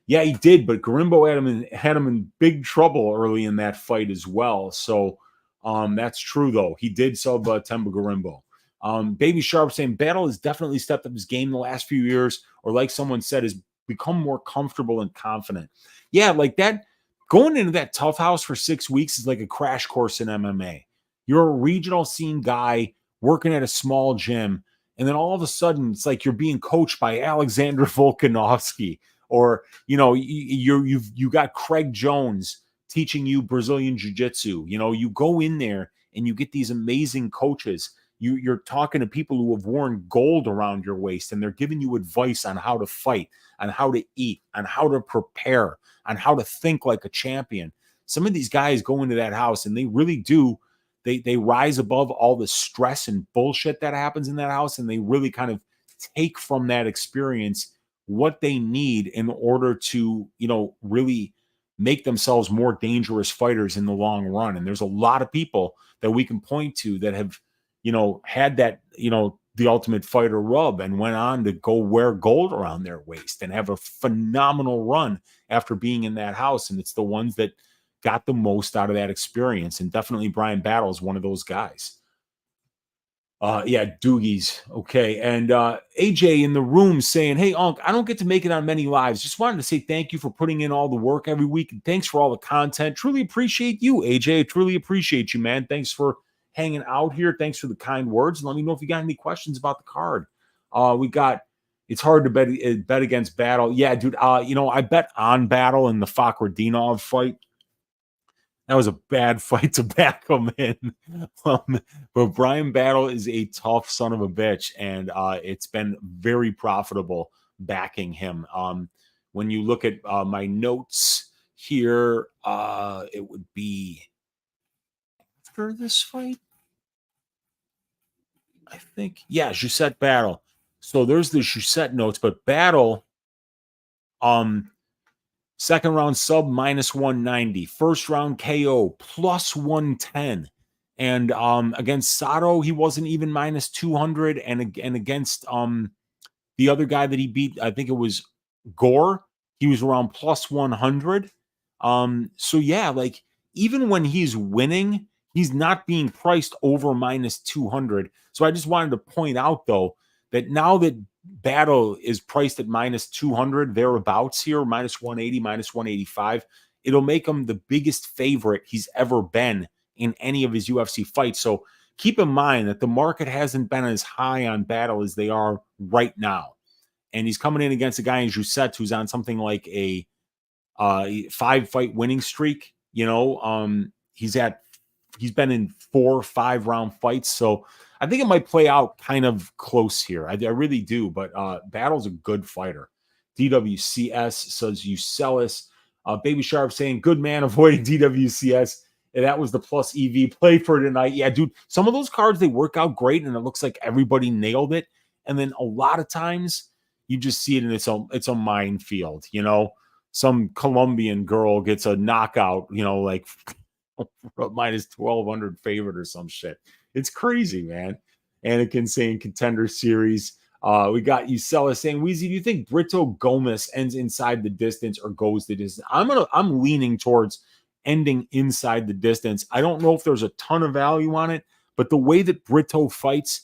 Speaker 2: Yeah, he did, but Garimbo had him in big trouble early in that fight as well. So that's true, though. He did sub Temba Garimbo. Baby Sharp saying Battle has definitely stepped up his game the last few years, or like someone said, has become more comfortable and confident. Yeah, like that. Going into that tough house for 6 weeks is like a crash course in MMA. You're a regional scene guy working at a small gym, and then all of a sudden it's like you're being coached by Alexander Volkanovski Or, you got Craig Jones teaching you Brazilian jiu-jitsu. You go in there and you get these amazing coaches. You're talking to people who have worn gold around your waist, and they're giving you advice on how to fight, on how to eat, on how to prepare, on how to think like a champion. Some of these guys go into that house and they really do. They rise above all the stress and bullshit that happens in that house, and they really kind of take from that experience what they need in order to, really make themselves more dangerous fighters in the long run. And there's a lot of people that we can point to that have, had that, the Ultimate Fighter rub and went on to go wear gold around their waist and have a phenomenal run after being in that house. And it's the ones that got the most out of that experience. And definitely Brian Battle is one of those guys. Yeah, Doogie's. Okay. And AJ in the room saying, hey, Unc, I don't get to make it on many lives. Just wanted to say thank you for putting in all the work every week. And thanks for all the content. Truly appreciate you, AJ. I truly appreciate you, man. Thanks for hanging out here. Thanks for the kind words. And let me know if you got any questions about the card. It's hard to bet against Battle. Yeah, dude. I bet on Battle in the Fakhretdinov fight. That was a bad fight to back him in. But Brian Battle is a tough son of a bitch, and it's been very profitable backing him. When you look at my notes here, it would be after this fight, I think. Yeah, Jett Battle. So there's the Jett notes, but Battle, second round sub -190. First round KO +110. And against Sato, he wasn't even -200. And against the other guy that he beat, I think it was Gore, he was around +100. So yeah, like even when he's winning, he's not being priced over -200. So I just wanted to point out though that now that Battle is priced at -200 thereabouts here, -180, -185, it'll make him the biggest favorite he's ever been in any of his UFC fights. So keep in mind that the market hasn't been as high on Battle as they are right now. And he's coming in against a guy in Jett who's on something like a 5-fight winning streak. He's been in 4 5-round fights. So I think it might play out kind of close here. I really do. But Battle's a good fighter. DWCS says Ucelis. Baby Sharp saying, good man avoiding DWCS. And that was the plus EV play for tonight. Yeah, dude, some of those cards, they work out great. And it looks like everybody nailed it. And then a lot of times you just see it and it's a minefield. Some Colombian girl gets a knockout, like -1200 favorite or some shit. It's crazy, man. Anakin saying contender series. We got Ucella saying, Weezy, do you think Britto Gomez ends inside the distance or goes the distance? I'm leaning towards ending inside the distance. I don't know if there's a ton of value on it, but the way that Britto fights,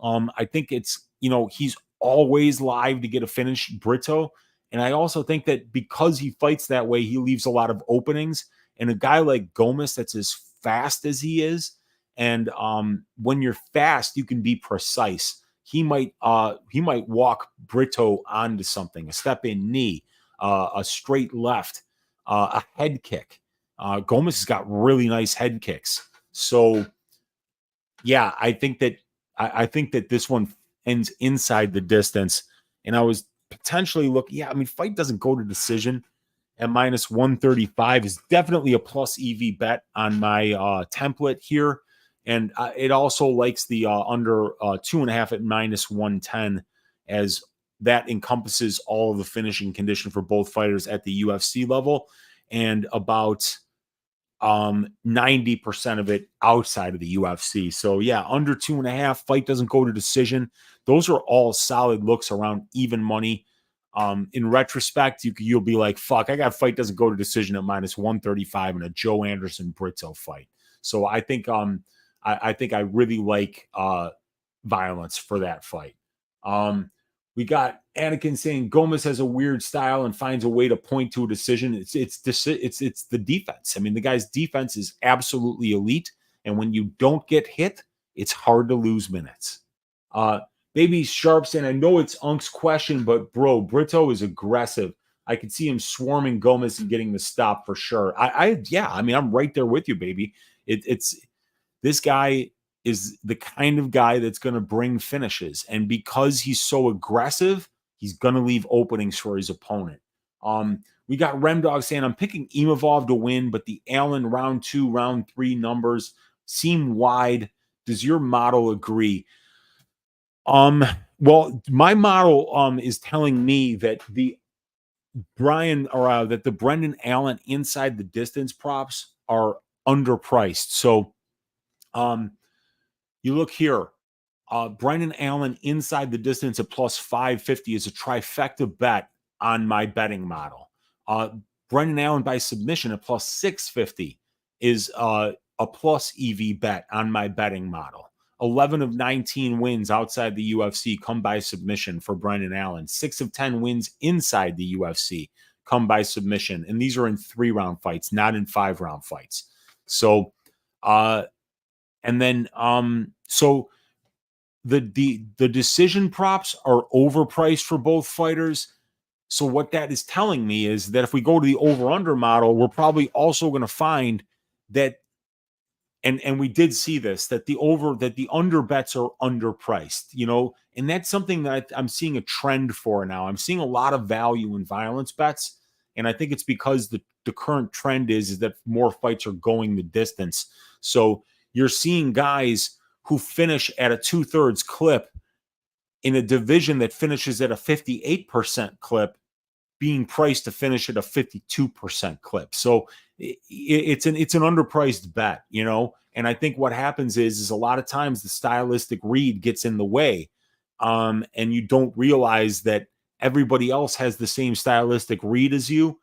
Speaker 2: I think it's, he's always live to get a finish, Britto. And I also think that because he fights that way, he leaves a lot of openings. And a guy like Gomez that's as fast as he is, and when you're fast, you can be precise. He might walk Britto onto something, a step in knee, a straight left, a head kick. Gomez has got really nice head kicks. So yeah, I think that this one ends inside the distance. And I was potentially looking, fight doesn't go to decision at -135 is definitely a plus EV bet on my template here. And it also likes the under 2.5 at -110, as that encompasses all of the finishing condition for both fighters at the UFC level, and about 90% of it outside of the UFC. So yeah, under 2.5, fight doesn't go to decision. Those are all solid looks around even money. In retrospect, you'll be like, fuck, I got fight doesn't go to decision at -135 in a Joe Anderson Britto fight. So I think I really like violence for that fight. We got Anakin saying Gomez has a weird style and finds a way to point to a decision. It's the defense. The guy's defense is absolutely elite, and when you don't get hit, it's hard to lose minutes. Baby Sharp saying, I know it's Unc's question, but bro, Britto is aggressive. I could see him swarming Gomez and getting the stop for sure. Yeah, I mean, I'm right there with you, baby. It's this guy is the kind of guy that's going to bring finishes, and because he's so aggressive, he's going to leave openings for his opponent. We got Remdog saying, I'm picking Imavov to win, but the Allen round 2, round 3 numbers seem wide. Does your model agree? Well, my model is telling me that the Brendan Allen inside the distance props are underpriced. So you look here, Brendan Allen inside the distance at plus 550 is a trifecta bet on my betting model. Brendan Allen by submission at plus 650 is a plus EV bet on my betting model. 11 of 19 wins outside the UFC come by submission for Brendan Allen. 6 of 10 wins inside the UFC come by submission. And these are in 3-round fights, not in 5-round fights. So, and then, so the decision props are overpriced for both fighters. So what that is telling me is that if we go to the over-under model, we're probably also going to find that, and we did see this, that the under bets are underpriced, you know, and that's something that I'm seeing a trend for now. I'm seeing a lot of value in violence bets, and I think it's because the current trend is that more fights are going the distance. So you're seeing guys who finish at a 2/3 clip in a division that finishes at a 58% clip being priced to finish at a 52% clip. So it's an underpriced bet, you know? And I think what happens is a lot of times the stylistic read gets in the way. And you don't realize that everybody else has the same stylistic read as you.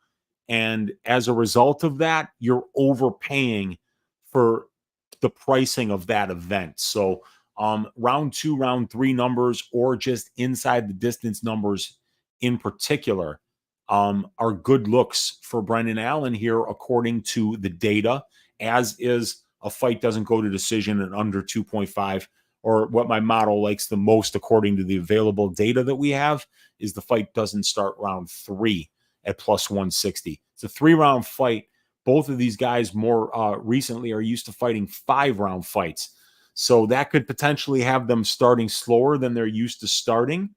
Speaker 2: And as a result of that, you're overpaying for the pricing of that event. So round 2, round 3 numbers, or just inside the distance numbers in particular, are good looks for Brendan Allen here, according to the data, as is a fight doesn't go to decision in under 2.5, or what my model likes the most, according to the available data that we have, is the fight doesn't start round 3 at plus 160. It's a 3-round fight. Both of these guys more recently are used to fighting 5-round fights. So that could potentially have them starting slower than they're used to starting,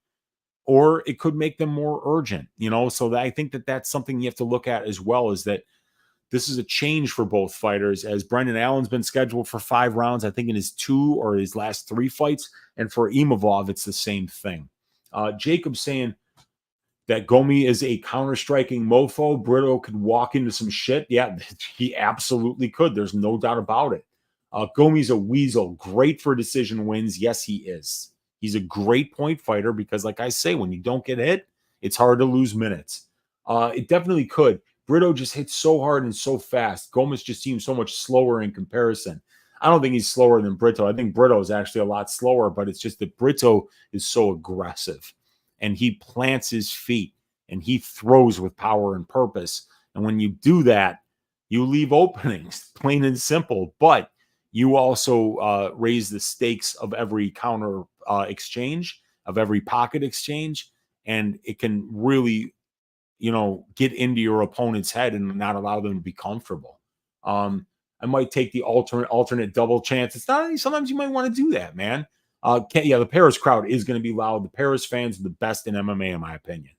Speaker 2: or it could make them more urgent, you know? So I think that that's something you have to look at as well, is that this is a change for both fighters, as Brendan Allen's been scheduled for 5 rounds, I think in his 2 or his last 3 fights. And for Imavov, it's the same thing. Jacob saying that Gomi is a counter-striking mofo. Britto could walk into some shit. Yeah, he absolutely could. There's no doubt about it. Gomi's a weasel. Great for decision wins. Yes, he is. He's a great point fighter because, like I say, when you don't get hit, it's hard to lose minutes. It definitely could. Britto just hits so hard and so fast. Gomez just seems so much slower in comparison. I don't think he's slower than Britto. I think Britto is actually a lot slower, but it's just that Britto is so aggressive, and he plants his feet, and he throws with power and purpose. And when you do that, you leave openings, plain and simple. But you also raise the stakes of every counter exchange, of every pocket exchange, and it can really, you know, get into your opponent's head and not allow them to be comfortable. I might take the alternate double chance. It's not, sometimes you might want to do that, man. The Paris crowd is going to be loud. The Paris fans are the best in MMA, in my opinion.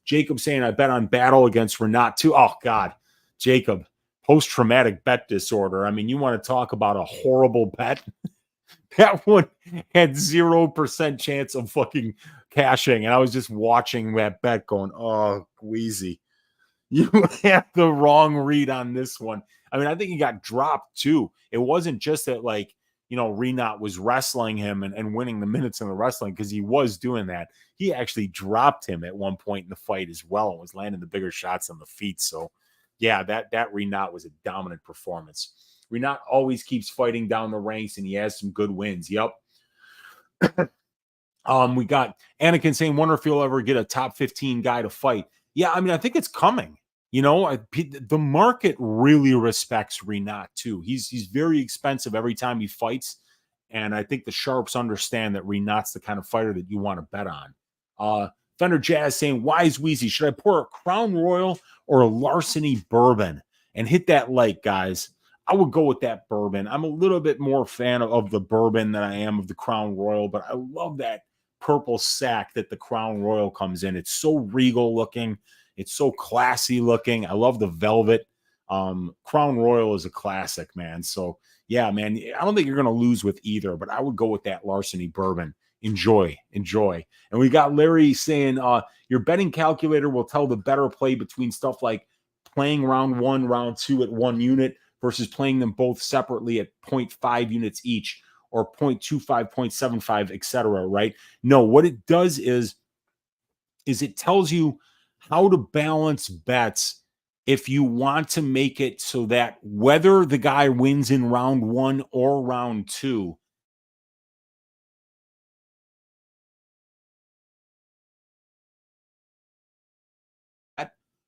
Speaker 2: Jacob saying, I bet on Battle against Renat too. Oh, God. Jacob, post-traumatic bet disorder. I mean, you want to talk about a horrible bet? That one had 0% chance of fucking cashing. And I was just watching that bet going, oh, Weezy, you have the wrong read on this one. I mean, I think he got dropped too. It wasn't just that, like, you know, Renat was wrestling him and winning the minutes in the wrestling, because he was doing that. He actually dropped him at one point in the fight as well and was landing the bigger shots on the feet. So, yeah, that Renat was a dominant performance. Renat always keeps fighting down the ranks, and he has some good wins. Yep. We got Anakin saying, wonder if he'll ever get a top 15 guy to fight. Yeah, I mean, I think it's coming. You know, the market really respects Renat too. He's very expensive every time he fights, and I think the sharps understand that Renat's the kind of fighter that you want to bet on. Thunder Jazz saying, wise Weezy, should I pour a Crown Royal or a Larceny bourbon? And hit that like, guys. I would go with that bourbon. I'm a little bit more fan of the bourbon than I am of the Crown Royal, but I love that purple sack that the Crown Royal comes in. It's so regal looking. It's so classy looking. I love the velvet. Crown Royal is a classic, man. So yeah, man, I don't think you're going to lose with either, but I would go with that Larceny bourbon. Enjoy. And we got Larry saying, your betting calculator will tell the better play between stuff like playing round 1, round 2 at 1 unit versus playing them both separately at 0.5 units each or 0.25, 0.75, etc. Right? No, what it does is it tells you how to balance bets if you want to make it so that whether the guy wins in round 1 or round 2,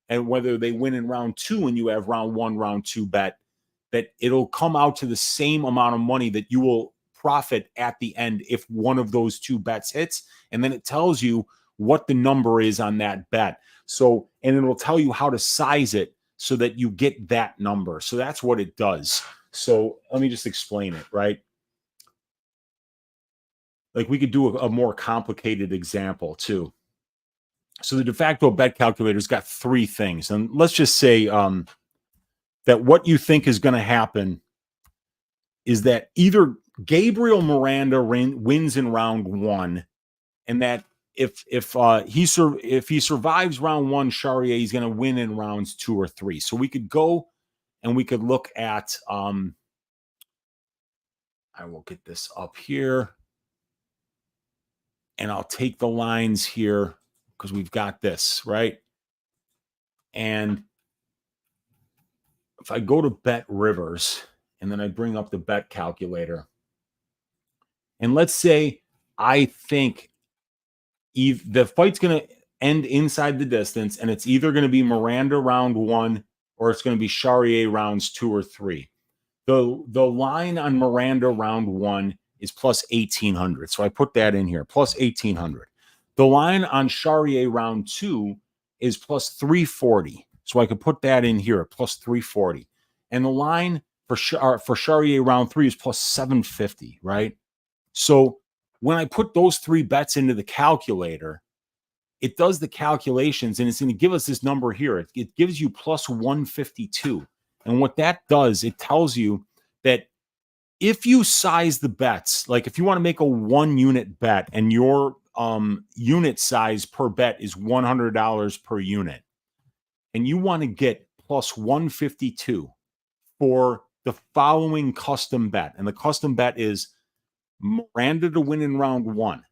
Speaker 2: and whether they win in round 2 and you have round 1, round 2 bet, that it'll come out to the same amount of money that you will profit at the end if one of those 2 bets hits. And then it tells you what the number is on that bet. So, and it'll tell you how to size it so that you get that number. So that's what it does. So let me just explain it, right? Like we could do a more complicated example too. So the de facto bet calculator's got 3 things. And let's just say that what you think is going to happen is that either Gabriel Miranda wins in round 1, and that if he survives round 1, Charriere is going to win in rounds 2 or 3. So we could go and we could look at I will get this up here, and I'll take the lines here because we've got this right. And if I go to Bet Rivers and then I bring up the bet calculator, and let's say I think the fight's going to end inside the distance, and it's either going to be Miranda round 1 or it's going to be Charriere rounds 2 or 3. The line on Miranda round 1 is plus 1,800. So I put that in here, plus 1,800. The line on Charriere round 2 is plus 340. So I could put that in here, plus 340. And the line for Charriere round 3 is plus 750, right? So when I put those 3 bets into the calculator, it does the calculations, and it's going to give us this number here. It gives you plus 152. And what that does, it tells you that if you size the bets, like if you want to make a 1 unit bet and your unit size per bet is $100 per unit, and you want to get plus 152 for the following custom bet, and the custom bet is Miranda to win in round 1,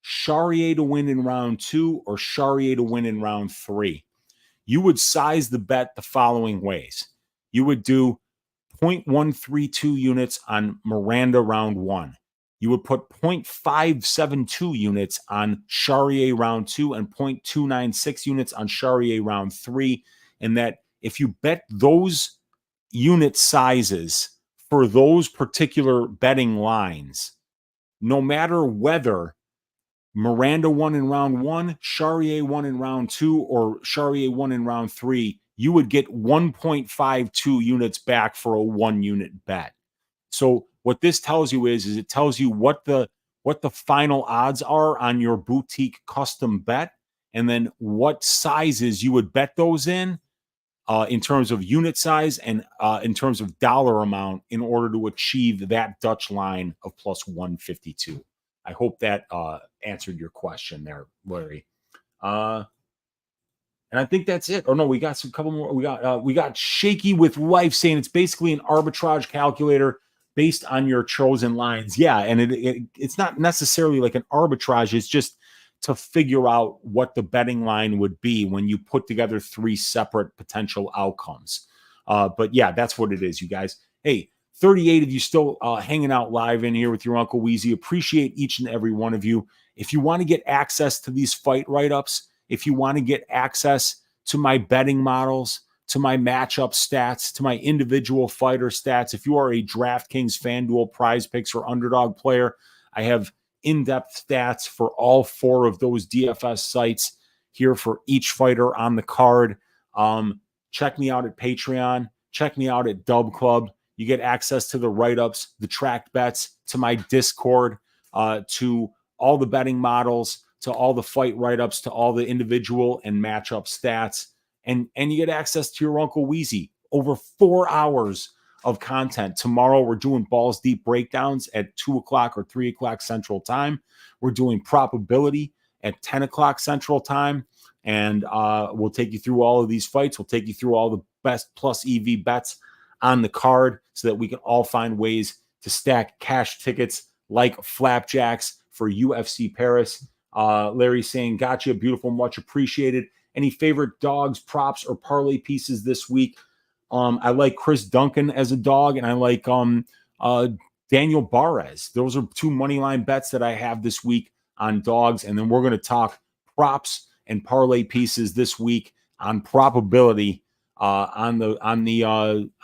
Speaker 2: Charriere to win in round 2, or Charriere to win in round 3, you would size the bet the following ways. You would do 0.132 units on Miranda round 1. You would put 0.572 units on Charriere round 2 and 0.296 units on Charriere round 3. And that if you bet those unit sizes for those particular betting lines, no matter whether Miranda won in round 1, Charriere won in round 2, or Charriere won in round 3, you would get 1.52 units back for a 1 unit bet. So what this tells you is it tells you what the final odds are on your boutique custom bet, and then what sizes you would bet those in terms of unit size and in terms of dollar amount in order to achieve that Dutch line of plus 152. I hope that answered your question there, Larry. And I think that's it. Or no, we got a couple more. We got Shaky with Life saying it's basically an arbitrage calculator based on your chosen lines. Yeah, and it's not necessarily like an arbitrage. It's just to figure out what the betting line would be when you put together 3 separate potential outcomes. But yeah, that's what it is, you guys. Hey, 38 of you still hanging out live in here with your Uncle Weezy. Appreciate each and every one of you. If you want to get access to these fight write-ups, if you want to get access to my betting models, to my matchup stats, to my individual fighter stats, if you are a DraftKings, FanDuel, Prize Picks, or Underdog player, I have in-depth stats for all 4 of those DFS sites. here for each fighter on the card. Check me out at Patreon. Check me out at Dub Club. You get access to the write-ups, the tracked bets, to my Discord, to all the betting models, to all the fight write-ups, to all the individual and matchup stats. And you get access to your Uncle Weezy. Over 4 hours of content. Tomorrow, we're doing balls deep breakdowns at 2 o'clock or 3 o'clock Central Time. We're doing probability at 10 o'clock Central Time. And we'll take you through all of these fights. We'll take you through all the best plus EV bets on the card so that we can all find ways to stack cash tickets like flapjacks for UFC Paris. Larry saying, gotcha, beautiful, much appreciated. Any favorite dogs, props, or parlay pieces this week? I like Chris Duncan as a dog, and I like Daniel Barres. Those are 2 money line bets that I have this week on dogs. And then we're going to talk props and parlay pieces this week on probability on the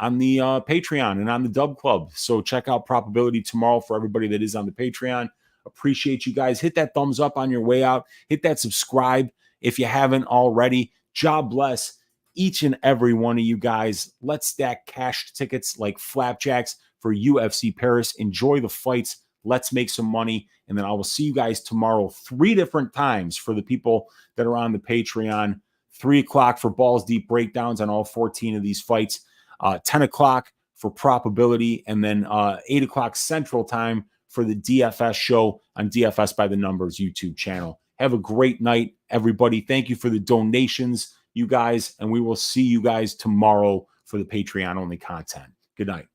Speaker 2: Patreon and on the Dub Club. So check out probability tomorrow for everybody that is on the Patreon. Appreciate you guys. Hit that thumbs up on your way out. Hit that subscribe if you haven't already. God bless each and every one of you guys. Let's stack cash tickets like flapjacks for UFC Paris. Enjoy the fights. Let's make some money. And then I will see you guys tomorrow 3 different times for the people that are on the Patreon. 3 o'clock for balls deep breakdowns on all 14 of these fights. 10 o'clock for probability. And then 8 o'clock Central Time for the DFS show on DFS by the Numbers YouTube channel. Have a great night, everybody. Thank you for the donations, you guys. And we will see you guys tomorrow for the Patreon only content. Good night.